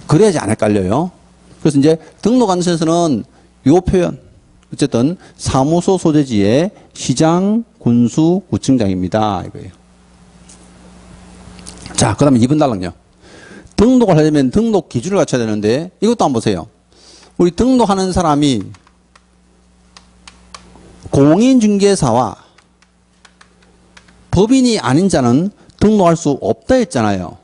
그래야지 안 헷갈려요. 그래서 이제 등록관청에서는 요 표현. 어쨌든, 사무소 소재지의 시장, 군수, 구청장입니다. 이거예요. 자, 그 다음에 2번 달랑요. 등록을 하려면 등록 기준을 갖춰야 되는데, 이것도 한번 보세요. 우리 등록하는 사람이 공인중개사와 법인이 아닌 자는 등록할 수 없다 했잖아요.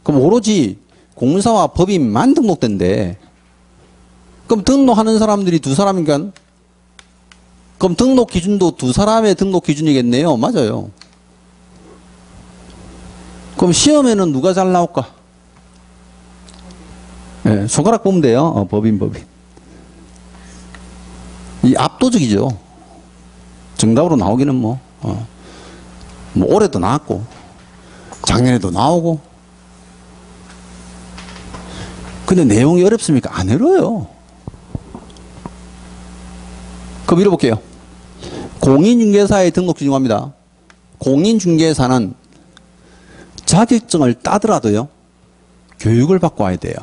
그럼 오로지 공사와 법인만 등록된대. 그럼 등록하는 사람들이 두 사람이니까, 그럼 등록 기준도 두 사람의 등록 기준이겠네요. 맞아요. 그럼 시험에는 누가 잘 나올까? 네, 손가락 보면 돼요. 법인. 이 압도적이죠. 정답으로 나오기는 뭐 올해도 나왔고, 작년에도 나오고. 근데 내용이 어렵습니까? 안 어려워요. 그럼 읽어볼게요. 공인중개사의 등록 기준입니다. 공인중개사는 자격증을 따더라도요, 교육을 받고 와야 돼요.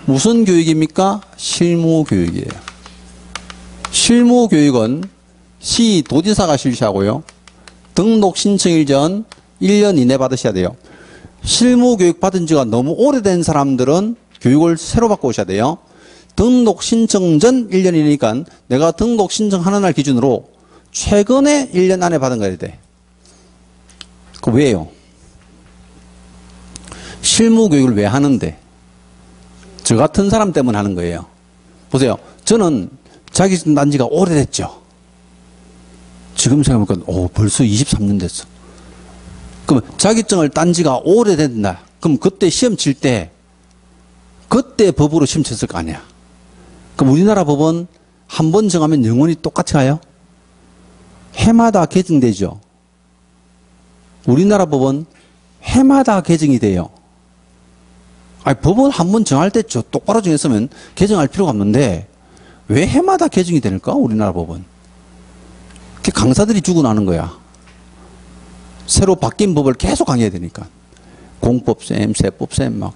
무슨 교육입니까? 실무교육이에요. 실무교육은 시 도지사가 실시하고요. 등록 신청일 전 1년 이내 받으셔야 돼요. 실무교육 받은 지가 너무 오래된 사람들은 교육을 새로 받고 오셔야 돼요. 등록 신청 전 1년이니까 내가 등록 신청하는 날 기준으로 최근에 1년 안에 받은 거야 돼. 그 왜요? 실무교육을 왜 하는데? 저 같은 사람 때문에 하는 거예요. 보세요. 저는 자격증 딴 지가 오래됐죠. 지금 생각해보니까 벌써 23년 됐어. 그럼 자격증을 딴 지가 오래된다. 그럼 그때 시험 칠 때 그때 법으로 시험 쳤을 거 아니야. 그럼 우리나라 법은 한 번 정하면 영원히 똑같이 가요? 해마다 개정되죠. 우리나라 법은 해마다 개정이 돼요. 아니, 법은 한 번 정할 때 똑바로 정했으면 개정할 필요가 없는데 왜 해마다 개정이 될까? 우리나라 법은. 강사들이 죽어나는 거야. 새로 바뀐 법을 계속 강의해야 되니까. 공법쌤, 세법쌤 막.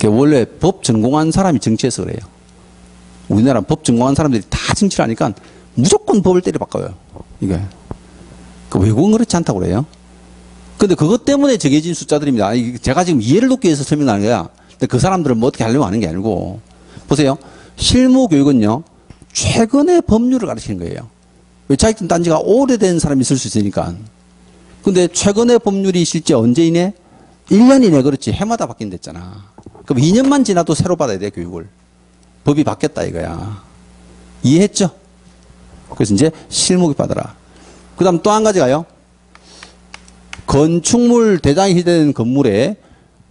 원래 법 전공한 사람이 정치해서 그래요. 우리나라 법 전공한 사람들이 다 정치를 하니까 무조건 법을 때려 바꿔요. 이게. 외국은 그렇지 않다고 그래요. 근데 그것 때문에 정해진 숫자들입니다. 제가 지금 이해를 돕기 위해서 설명하는 거야. 근데 그 사람들은 뭐 어떻게 하려고 하는 게 아니고. 보세요. 실무교육은요, 최근에 법률을 가르치는 거예요. 왜 자격증 딴 지가 오래된 사람이 있을 수 있으니까. 근데 최근에 법률이 실제 언제 이내? 1년 이내. 그렇지. 해마다 바뀐댔잖아. 그럼 2년만 지나도 새로 받아야 돼, 교육을. 법이 바뀌었다 이거야. 이해했죠? 그래서 이제 실무교육 받아라. 그 다음 또 한 가지가요. 건축물 대장이 된 건물에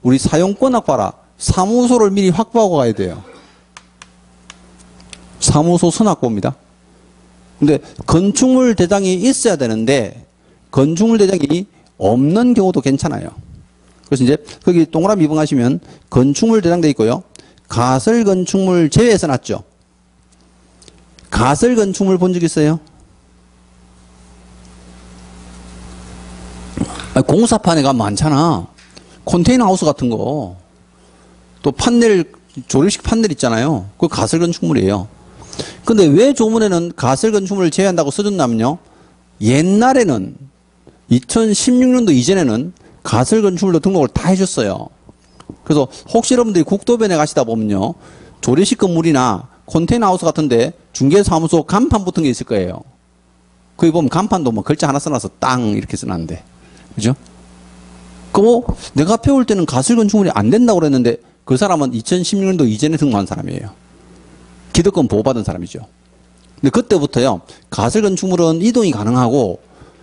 우리 사용권 확보하라. 사무소를 미리 확보하고 가야 돼요. 사무소 선확보입니다. 근데 건축물 대장이 있어야 되는데 건축물 대장이 없는 경우도 괜찮아요. 그래서 이제 거기 동그라미 2번 하시면 건축물 대장 돼 있고요. 가설 건축물 제외해서 놨죠. 가설 건축물 본 적 있어요? 공사판에 가면 많잖아. 컨테이너 하우스 같은 거. 또 판넬, 조립식 판넬 있잖아요. 그거 가설 건축물이에요. 근데 왜 조문에는 가설 건축물을 제외한다고 써줬냐면요. 옛날에는 2016년도 이전에는 가설 건축물로 등록을 다 해줬어요. 그래서 혹시 여러분들이 국도변에 가시다 보면요. 조립식 건물이나 컨테이너 하우스 같은데 중개사무소 간판 붙은 게 있을 거예요. 거기 보면 간판도 뭐 글자 하나 써놔서 땅 이렇게 써놨는데. 그죠? 그 내가 배울 때는 가설 건축물이 안 된다고 그랬는데 그 사람은 2016년도 이전에 등록한 사람이에요. 기득권 보호받은 사람이죠. 근데 그때부터요. 가설 건축물은 이동이 가능하고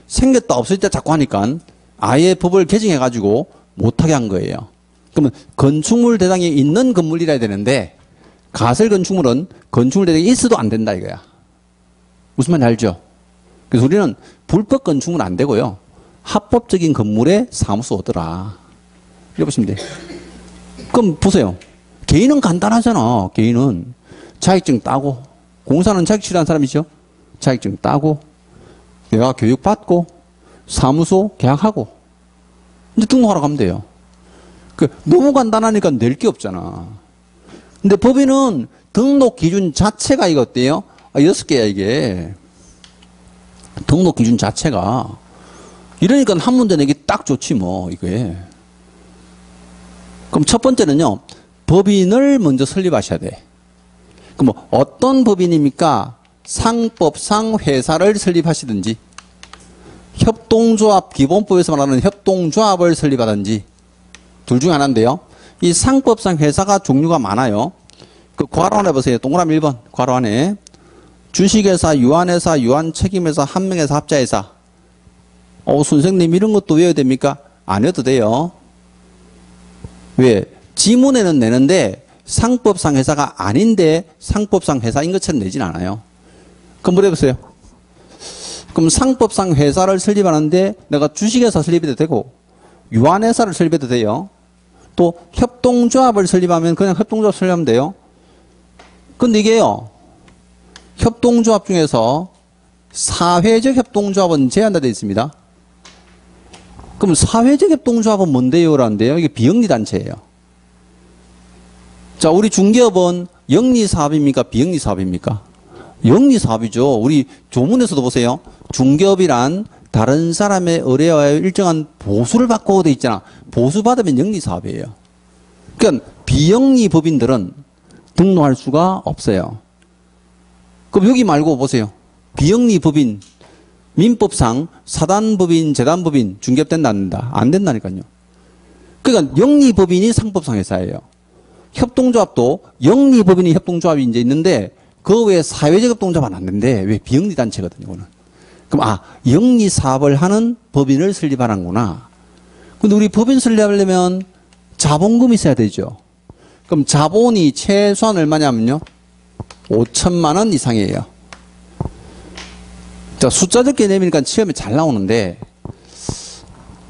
생겼다 없을 때 자꾸 하니까 아예 법을 개정해가지고 못하게 한 거예요. 그러면 건축물 대상에 있는 건물이라야 되는데 가설 건축물은 건축물 대상에 있어도 안 된다 이거야. 무슨 말인지 알죠? 그래서 우리는 불법 건축물은 안 되고요. 합법적인 건물의 사무소더라. 이렇게 보시면 돼요. 그럼 보세요. 개인은 간단하잖아. 개인은 자격증 따고, 공사는 자격 치료한 사람이죠. 자격증 따고, 내가 교육받고, 사무소 계약하고, 이제 등록하러 가면 돼요. 너무 간단하니까 낼 게 없잖아. 근데 법인은 등록 기준 자체가 이거 어때요? 6개야, 이게. 등록 기준 자체가. 이러니까 한 문제 내기 딱 좋지, 뭐, 이게. 그럼 첫 번째는요, 법인을 먼저 설립하셔야 돼. 그럼 뭐, 어떤 법인입니까? 상법상 회사를 설립하시든지, 협동조합, 기본법에서 말하는 협동조합을 설립하든지, 둘 중에 하나인데요. 이 상법상 회사가 종류가 많아요. 그 괄호 안에 보세요. 동그라미 1번, 괄호 안에. 주식회사, 유한회사, 유한책임회사, 한명회사, 합자회사. 선생님 이런 것도 외워야 됩니까? 안 외워도 돼요. 왜? 지문에는 내는데 상법상 회사가 아닌데 상법상 회사인 것처럼 내진 않아요. 그럼 뭐 해보세요. 그럼 상법상 회사를 설립하는데 내가 주식회사 설립해도 되고 유한회사를 설립해도 돼요. 또 협동조합을 설립하면 그냥 협동조합 설립하면 돼요. 근데 이게요. 협동조합 중에서 사회적 협동조합은 제한되어 있습니다. 그럼 사회적 협동조합은 뭔데요? 라는데요. 이게 비영리단체예요. 자, 우리 중개업은 영리사업입니까? 비영리사업입니까? 영리사업이죠. 우리 조문에서도 보세요. 중개업이란 다른 사람의 의뢰와의 일정한 보수를 받고 돼 있잖아. 보수 받으면 영리사업이에요. 그러니까 비영리 법인들은 등록할 수가 없어요. 그럼 여기 말고 보세요. 비영리 법인, 민법상 사단법인, 재단법인 중개업된다 안 된다? 안 된다니까요. 그러니까 영리법인이 상법상 회사예요. 협동조합도 영리법인이 협동조합이 이제 있는데 그 외에 사회적 협동조합은 안 된대. 왜? 비영리단체거든요. 이거는. 그럼 영리사업을 하는 법인을 설립하는구나. 근데 우리 법인 설립하려면 자본금이 있어야 되죠. 그럼 자본이 최소한 얼마냐면요. 5천만 원 이상이에요. 자, 숫자 적게 내미니까 시험에 잘 나오는데,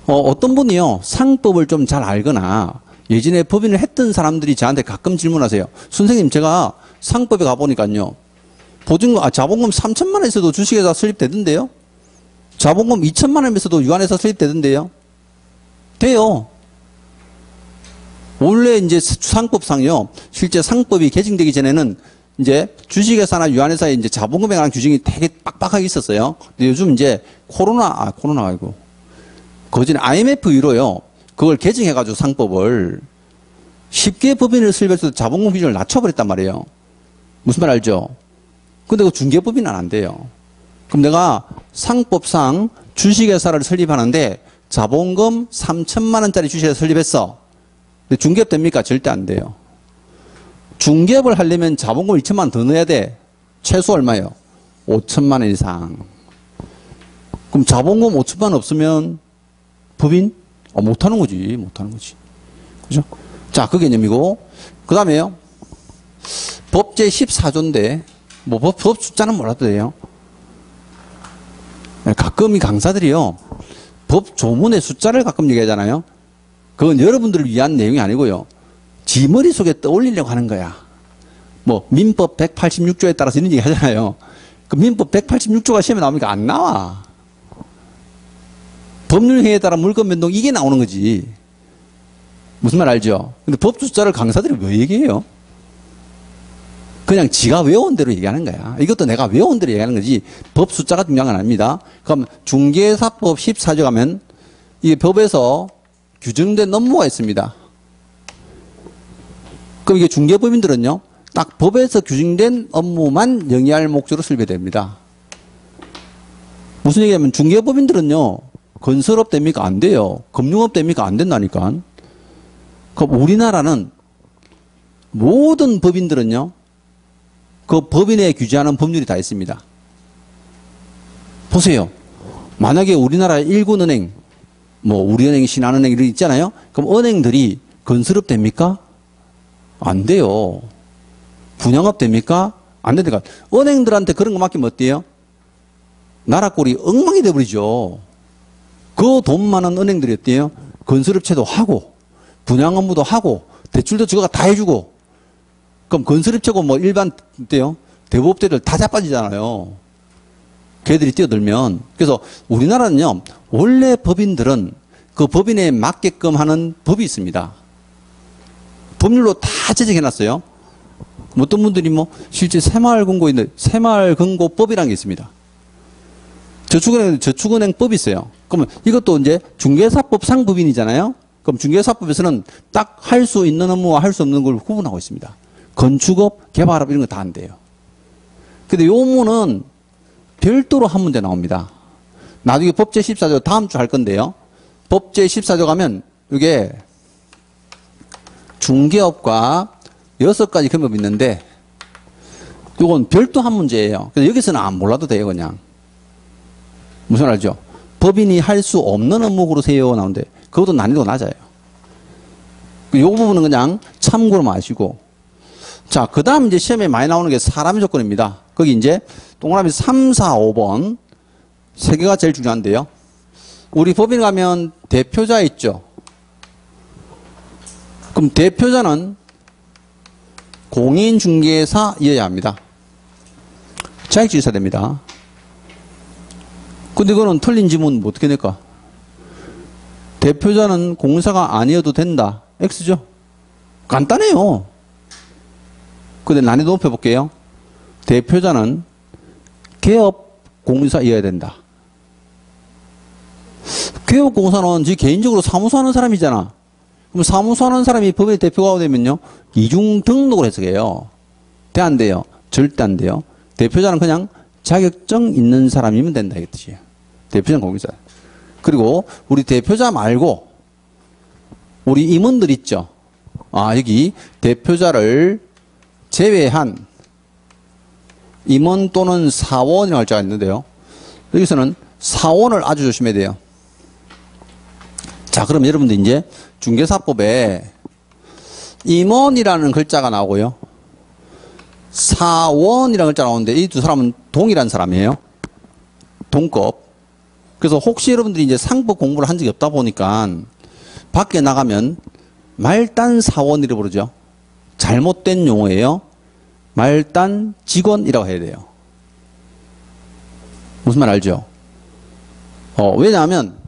어떤 분이요, 상법을 좀 잘 알거나, 예전에 법인을 했던 사람들이 저한테 가끔 질문하세요. 선생님, 제가 상법에 가보니까요, 자본금 3천만 원에서도 주식회사 설립되던데요? 자본금 2천만 원에서도 유한회사 설립되던데요? 돼요. 원래 이제 상법상요, 실제 상법이 개정되기 전에는 이제 주식회사나 유한회사에 이제 자본금에 관한 규정이 되게 빡빡하게 있었어요. 근데 요즘 이제 코로나가 아니고, 그 전에 IMF 이후로요, 그걸 개정해가지고 상법을 쉽게 법인을 설립해서 자본금 기준을 낮춰버렸단 말이에요. 무슨 말 알죠? 근데 그 중개법인은 안 돼요. 그럼 내가 상법상 주식회사를 설립하는데 자본금 3천만 원짜리 주식회사 설립했어. 근데 중개업 됩니까? 절대 안 돼요. 중개업을 하려면 자본금 2천만 원 더 넣어야 돼. 최소 얼마예요? 5천만 원 이상. 그럼 자본금 5천만 원 없으면 법인? 못하는 거지. 못하는 거지. 그죠? 자, 그 개념이고. 그 다음에요. 법 제14조인데, 법 숫자는 몰라도 돼요. 가끔 이 강사들이요. 법 조문의 숫자를 가끔 얘기하잖아요. 그건 여러분들을 위한 내용이 아니고요. 지 머릿속에 떠올리려고 하는 거야. 민법 186조에 따라서 이런 얘기 하잖아요. 그 민법 186조가 시험에 나오니까 안 나와. 법률행위에 따라 물권 변동 이게 나오는 거지. 무슨 말 알죠? 근데 법 숫자를 강사들이 왜 얘기해요? 그냥 지가 외운 대로 얘기하는 거야. 이것도 내가 외운 대로 얘기하는 거지 법 숫자가 중요한 건 아닙니다. 그럼 중개사법 14조 가면 이 법에서 규정된 업무가 있습니다. 그럼 이게 중개법인들은요, 딱 법에서 규정된 업무만 영위할 목적으로 설립됩니다. 무슨 얘기냐면 중개법인들은요, 건설업 됩니까? 안 돼요. 금융업 됩니까? 안 된다니까. 그럼 우리나라는 모든 법인들은요, 그 법인에 규제하는 법률이 다 있습니다. 보세요. 만약에 우리나라 일군은행, 우리은행, 신한은행 이런 있잖아요. 그럼 은행들이 건설업 됩니까? 안 돼요. 분양업 됩니까? 안 되니까. 은행들한테 그런 거 맡기면 어때요? 나라 꼴이 엉망이 돼버리죠. 그 돈 많은 은행들이 어때요? 건설업체도 하고, 분양 업무도 하고, 대출도 저거가 다 해주고, 그럼 건설업체고 뭐 일반, 어때요? 대부업체들 다 자빠지잖아요. 걔들이 뛰어들면. 그래서 우리나라는요, 원래 법인들은 그 법인에 맞게끔 하는 법이 있습니다. 법률로 다 제정해놨어요. 어떤 분들이 뭐 실제 새마을금고인데 새마을금고법이라는 게 있습니다. 저축은행법이 있어요. 그러면 이것도 이제 중개사법상 법인이잖아요. 그럼 중개사법에서는 딱 할 수 있는 업무와 할 수 없는 걸 구분하고 있습니다. 건축업, 개발업 이런 거 다 안 돼요. 근데 요 업무는 별도로 한 문제 나옵니다. 나중에 법제 14조 다음 주 할 건데요. 법제 14조 가면 이게 중개업과 6가지 경법이 있는데 이건 별도 한 문제예요. 그래서 여기서는 안 몰라도 돼요, 그냥. 무슨 말 알죠? 법인이 할 수 없는 업무로 세요 나오는데 그것도 난이도가 낮아요. 이 부분은 그냥 참고로만 아시고. 자, 그 다음 이제 시험에 많이 나오는 게 사람의 조건입니다. 거기 이제 동그라미 3, 4, 5번 세 개가 제일 중요한데요. 우리 법인 가면 대표자 있죠. 그럼 대표자는 공인중개사이어야 합니다. 자격증 있어야 됩니다. 근데 그거는 틀린 지문 어떻게 낼까? 대표자는 공사가 아니어도 된다. X죠? 간단해요. 근데 난이도 높여볼게요. 대표자는 개업공사이어야 된다. 개업공사는 지 개인적으로 사무소하는 사람이잖아. 그럼 사무소하는 사람이 법인의 대표가 되면요. 이중 등록을 해석해요. 돼, 안 돼요? 절대 안 돼요. 대표자는 그냥 자격증 있는 사람이면 된다. 이 뜻이에요. 대표자는 공사. 그리고 우리 대표자 말고 우리 임원들 있죠. 아, 여기 대표자를 제외한 임원 또는 사원이라고 할 자가 있는데요. 여기서는 사원을 아주 조심해야 돼요. 자, 그럼 여러분들 이제 중개사법에 임원이라는 글자가 나오고요. 사원이라는 글자가 나오는데 이 두 사람은 동일한 사람이에요. 동급. 그래서 혹시 여러분들이 이제 상법 공부를 한 적이 없다 보니까 밖에 나가면 말단 사원이라고 부르죠. 잘못된 용어예요. 말단 직원이라고 해야 돼요. 무슨 말 알죠? 왜냐하면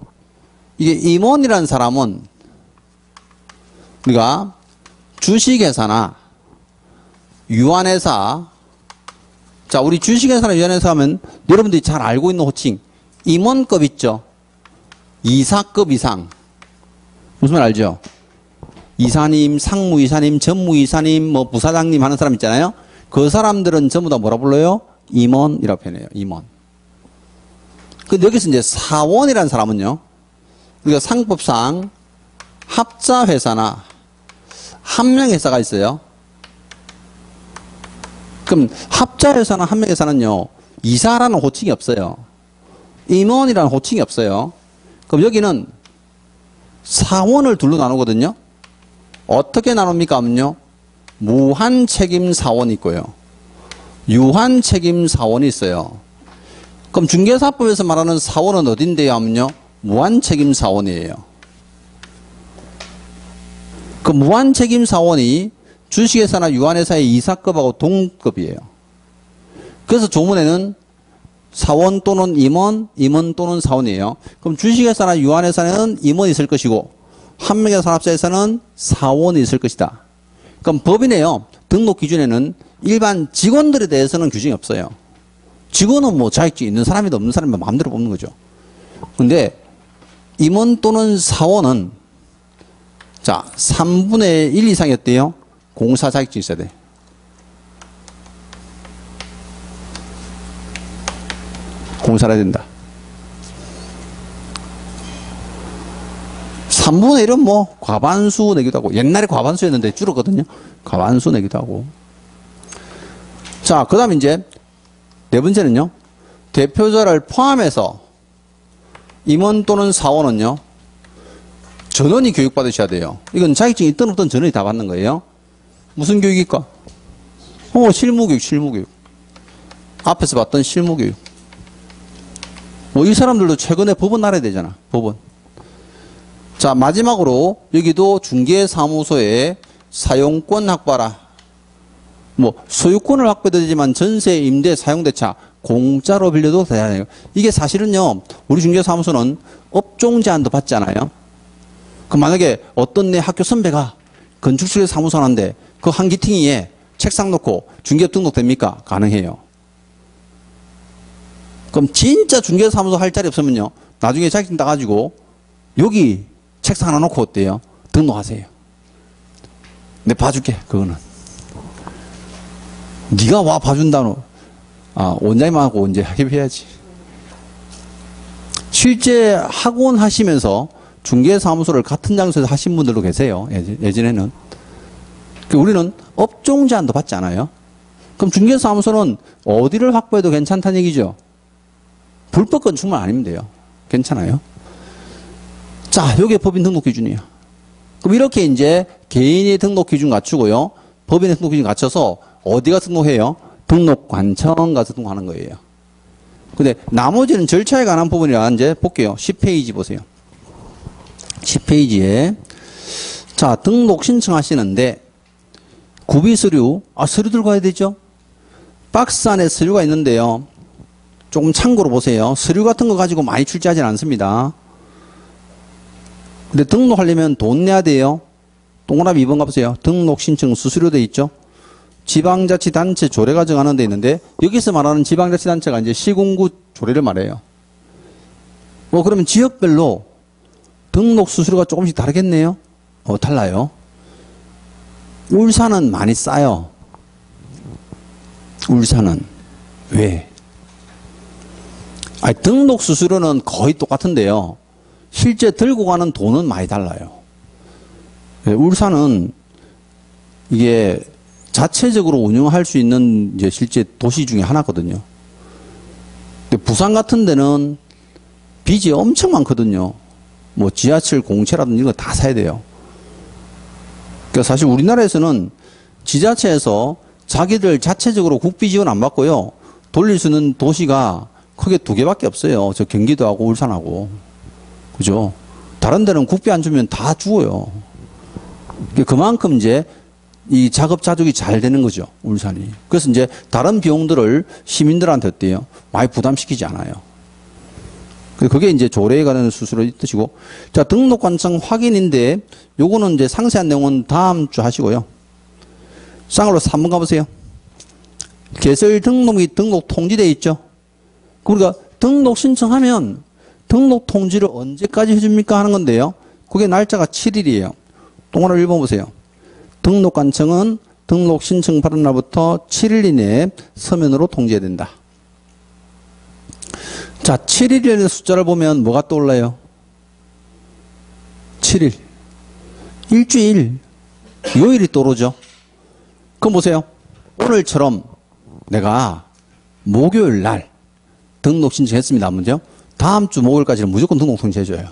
이게 임원이라는 사람은 우리가 주식회사나 유한회사, 자, 우리 주식회사나 유한회사 하면 여러분들이 잘 알고 있는 호칭 임원급 있죠. 이사급 이상. 무슨 말 알죠? 이사님, 상무이사님, 전무이사님, 뭐 부사장님 하는 사람 있잖아요. 그 사람들은 전부 다 뭐라 불러요? 임원이라고 표현해요. 임원. 근데 여기서 이제 사원이라는 사람은요. 우리가 상법상 합자회사나 한명회사가 있어요. 그럼 합자회사나 한명회사는요. 이사라는 호칭이 없어요. 임원이라는 호칭이 없어요. 그럼 여기는 사원을 둘로 나누거든요. 어떻게 나눕니까 하면요. 무한책임 사원이 있고요. 유한책임 사원이 있어요. 그럼 중개사법에서 말하는 사원은 어딘데요 하면요. 무한책임 사원이에요. 그 무한책임 사원이 주식회사나 유한회사의 이사급하고 동급이에요. 그래서 조문에는 사원 또는 임원, 임원 또는 사원이에요. 그럼 주식회사나 유한회사는 임원이 있을 것이고 한명회사 산업자에서는 사원이 있을 것이다. 그럼 법인에요. 등록 기준에는 일반 직원들에 대해서는 규정이 없어요. 직원은 뭐 자격증 있는 사람이든 없는 사람이든 마음대로 뽑는 거죠. 근데 임원 또는 사원은 자 3분의 1 이상이었대요. 공사 자격증이 있어야 돼. 공사를 해야 된다. 3분의 1은 뭐 과반수 내기도 하고 옛날에 과반수였는데 줄었거든요. 과반수 내기도 하고. 자, 그 다음 이제 네 번째는요. 대표자를 포함해서 임원 또는 사원은요. 전원이 교육받으셔야 돼요. 이건 자격증이 있든 없든 전원이 다 받는 거예요. 무슨 교육일까? 실무교육, 실무교육. 앞에서 봤던 실무교육. 뭐 이 사람들도 최근에 법원 알아야 되잖아. 법원. 자, 마지막으로 여기도 중개사무소에 사용권 확보하라. 뭐 소유권을 확보해도 되지만 전세, 임대, 사용대차 공짜로 빌려도 되잖아요. 이게 사실은요, 우리 중개사무소는 업종 제한도 받지 않아요. 그 만약에 어떤 내 학교 선배가 건축술래 사무소 하는데 그 한 기팅이에 책상 놓고 중개업 등록됩니까? 가능해요. 그럼 진짜 중개사무소 할 자리 없으면요, 나중에 자격증 따가지고 여기 책상 하나 놓고 어때요? 등록하세요. 내 봐줄게, 그거는. 네가 와 봐준다노. 아, 원장님하고 이제 협의해야지. 실제 학원 하시면서 중개사무소를 같은 장소에서 하신 분들도 계세요. 예전에는. 우리는 업종 제한도 받지 않아요. 그럼 중개사무소는 어디를 확보해도 괜찮다는 얘기죠. 불법 건축만 아니면 돼요. 괜찮아요. 자, 요게 법인 등록 기준이에요. 그럼 이렇게 이제 개인의 등록 기준 갖추고요, 법인의 등록 기준 갖춰서 어디가 등록해요? 등록관청 가서 등록하는 거예요. 근데 나머지는 절차에 관한 부분이라 이제 볼게요. 10페이지 보세요. 10페이지에 자, 등록 신청하시는데 구비 서류, 서류 들고 가야 되죠? 박스 안에 서류가 있는데요, 조금 참고로 보세요. 서류 같은 거 가지고 많이 출제하지는 않습니다. 근데 등록하려면 돈 내야 돼요. 동그라미 2번 가보세요. 등록 신청 수수료 돼 있죠? 지방자치단체 조례가 정하는 데 있는데, 여기서 말하는 지방자치단체가 이제 시군구 조례를 말해요. 뭐 그러면 지역별로 등록 수수료가 조금씩 다르겠네요. 달라요. 울산은 많이 싸요. 울산은. 왜? 등록 수수료는 거의 똑같은데요, 실제 들고 가는 돈은 많이 달라요. 울산은 이게 자체적으로 운영할 수 있는 이제 실제 도시 중에 하나거든요. 근데 부산 같은 데는 빚이 엄청 많거든요. 뭐 지하철 공채라든지 이런 거 다 사야 돼요. 그러니까 사실 우리나라에서는 지자체에서 자기들 자체적으로 국비 지원 안 받고요, 돌릴 수 있는 도시가 크게 두 개밖에 없어요. 저 경기도하고 울산하고. 그죠? 다른 데는 국비 안 주면 다 죽어요. 그만큼 이제 이 작업자족이 잘 되는 거죠, 울산이. 그래서 이제 다른 비용들을 시민들한테 어때요? 많이 부담시키지 않아요. 그게 이제 조례에 관한 수수료의 뜻이고. 자, 등록관청 확인인데, 요거는 이제 상세한 내용은 다음 주 하시고요. 쌍으로 3번 가보세요. 개설 등록이 등록 통지되어 있죠? 그러니까 등록 신청하면 등록 통지를 언제까지 해줍니까? 하는 건데요, 그게 날짜가 7일이에요. 동그라미 1번 보세요. 등록관청은 등록 신청 받은 날부터 7일 이내에 서면으로 통지해야 된다. 자, 7일이라는 숫자를 보면 뭐가 떠올라요? 7일. 일주일. 요일이 떠오르죠? 그럼 보세요. 오늘처럼 내가 목요일 날 등록 신청했습니다. 먼저. 다음 주 목요일까지는 무조건 등록 통지해줘요.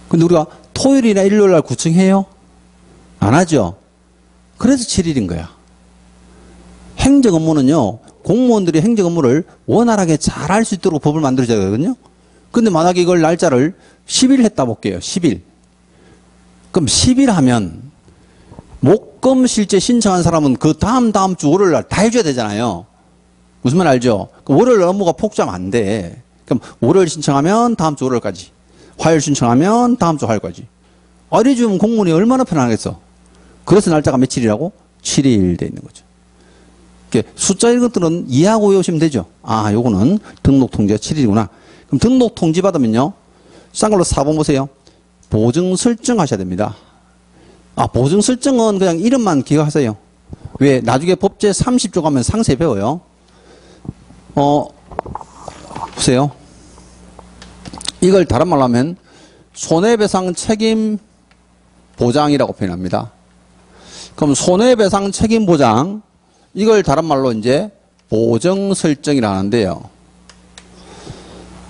근데 우리가 토요일이나 일요일 날 구청해요? 안 하죠? 그래서 7일인 거야. 행정 업무는요, 공무원들이 행정 업무를 원활하게 잘 할 수 있도록 법을 만들어줘야 되거든요. 근데 만약에 이걸 날짜를 10일 했다 볼게요. 10일. 그럼 10일 하면 목금 실제 신청한 사람은 그 다음 주 월요일 날 다 해줘야 되잖아요. 무슨 말 알죠? 월요일 업무가 폭주하면 안 돼. 그럼 월요일 신청하면 다음 주 월요일까지, 화요일 신청하면 다음 주 화요일까지. 이래 주면 공무원이 얼마나 편하겠어. 그래서 날짜가 며칠이라고? 7일 돼 있는 거죠. 숫자 이런 것들은 이해하고 외우시면 되죠. 요거는 등록 통지가 7일이구나. 그럼 등록 통지 받으면요, 싼 걸로 4번 보세요. 보증 설정하셔야 됩니다. 보증 설정은 그냥 이름만 기억하세요. 왜? 나중에 법제 30조 가면 상세 배워요. 보세요. 이걸 다른 말로 하면 손해배상 책임 보장이라고 표현합니다. 그럼 손해배상 책임 보장, 이걸 다른 말로 이제 보정 설정이라 하는데요.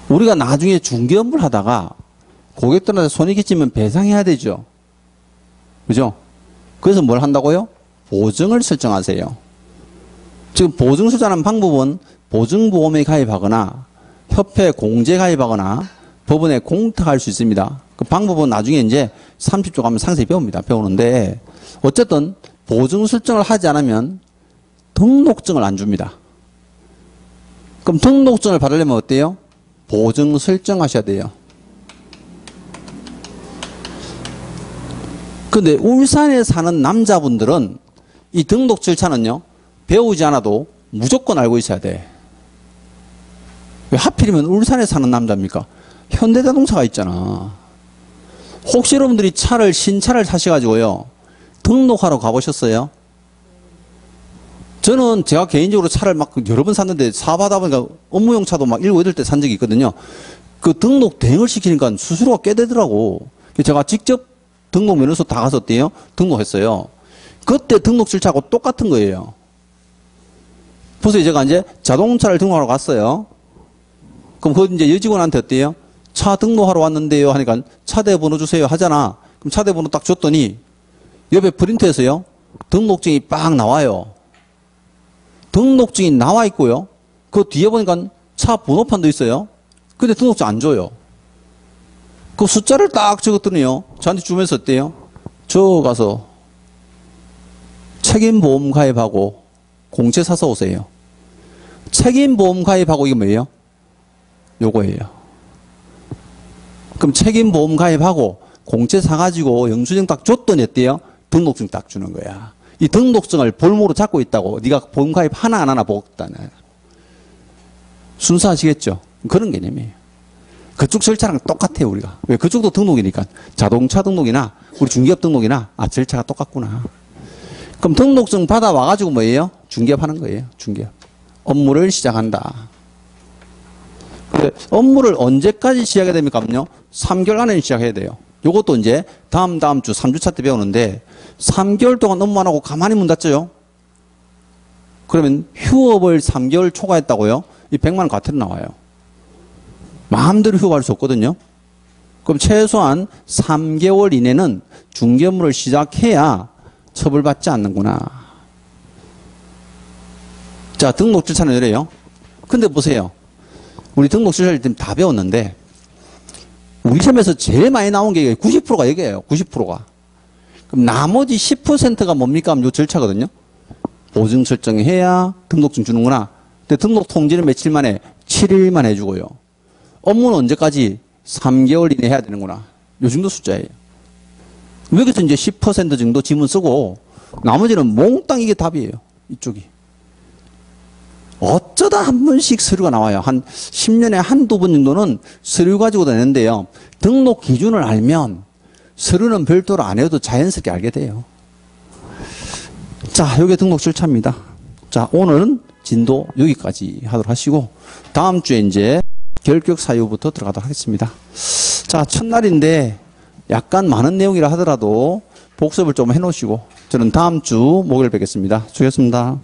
우리가 나중에 중개업을 하다가 고객들한테 손이 끼치면 배상해야 되죠. 그죠? 그래서 뭘 한다고요? 보증을 설정하세요. 지금 보증 설정하는 방법은 보증보험에 가입하거나 협회 공제 가입하거나 법원에 공탁할 수 있습니다. 그 방법은 나중에 이제 30조 가면 상세히 배우는데 어쨌든 보증 설정을 하지 않으면 등록증을 안 줍니다. 그럼 등록증을 받으려면 어때요? 보증 설정하셔야 돼요. 근데 울산에 사는 남자분들은 이 등록 절차는요, 배우지 않아도 무조건 알고 있어야 돼. 왜 하필이면 울산에 사는 남자입니까? 현대자동차가 있잖아. 혹시 여러분들이 신차를 사셔가지고요, 등록하러 가보셨어요? 저는 제가 개인적으로 차를 막 여러 번 샀는데 사업하다 보니까 업무용 차도 막 7, 8대 산 적이 있거든요. 그 등록 대행을 시키니까 수수료가 꽤 되더라고. 제가 직접 등록 면허소 다 가서 어때요? 등록했어요. 그때 등록 절차하고 똑같은 거예요. 보세요. 제가 이제 자동차를 등록하러 갔어요. 그럼 그 이제 여직원한테 어때요? 차 등록하러 왔는데요 하니까 차대 번호 주세요 하잖아. 그럼 차대 번호 딱 줬더니 옆에 프린트에서요, 등록증이 빡 나와요. 등록증이 나와 있고요. 그 뒤에 보니까 차 번호판도 있어요. 근데 등록증 안 줘요. 그 숫자를 딱 적었더니요, 저한테 주면서 어때요? 저 가서 책임보험 가입하고 공채 사서 오세요. 책임보험 가입하고 이게 뭐예요? 요거예요. 그럼 책임보험 가입하고 공채 사가지고 영수증 딱 줬더니 어때요? 등록증 딱 주는 거야. 이 등록증을 볼모로 잡고 있다고 네가 보험 가입 하나 안 하나 보겠다네. 순수하시겠죠? 그런 개념이에요. 그쪽 절차랑 똑같아요, 우리가. 왜? 그쪽도 등록이니까. 자동차 등록이나 우리 중개업 등록이나 절차가 똑같구나. 그럼 등록증 받아와가지고 뭐예요? 중개업 하는 거예요. 중개업. 업무를 시작한다. 근데 업무를 언제까지 시작해야 됩니까?요? 3개월 안에 시작해야 돼요. 요것도 이제 다음 주 3주차 때 배우는데 3개월 동안 업무 안 하고 가만히 문 닫죠? 그러면 휴업을 3개월 초과했다고요? 이 100만 원 과태료 나와요. 마음대로 휴업할 수 없거든요. 그럼 최소한 3개월 이내는 중개 업무를 시작해야 처벌받지 않는구나. 자, 등록 절차는 이래요. 근데 보세요. 우리 등록 절차를 다 배웠는데 우리 시험에서 제일 많이 나온 게 90%가 여기예요. 90%가. 그럼 나머지 10%가 뭡니까? 하면 요 절차거든요. 보증 설정해야 등록증 주는구나. 근데 등록 통지는 며칠 만에? 7일 만에 해주고요. 업무는 언제까지? 3개월 이내 해야 되는구나. 요 정도 숫자예요. 여기서 이제 10% 정도 지문 쓰고 나머지는 몽땅 이게 답이에요. 이쪽이. 어쩌다 한 번씩 서류가 나와요. 한 10년에 한두 번 정도는 서류 가지고 다니는데요. 등록 기준을 알면 서류는 별도로 안 해도 자연스럽게 알게 돼요. 자, 요게 등록 절차입니다. 자, 오늘은 진도 여기까지 하도록 하시고 다음 주에 이제 결격 사유부터 들어가도록 하겠습니다. 자, 첫날인데 약간 많은 내용이라 하더라도 복습을 좀 해놓으시고 저는 다음 주 목요일 뵙겠습니다. 수고하셨습니다.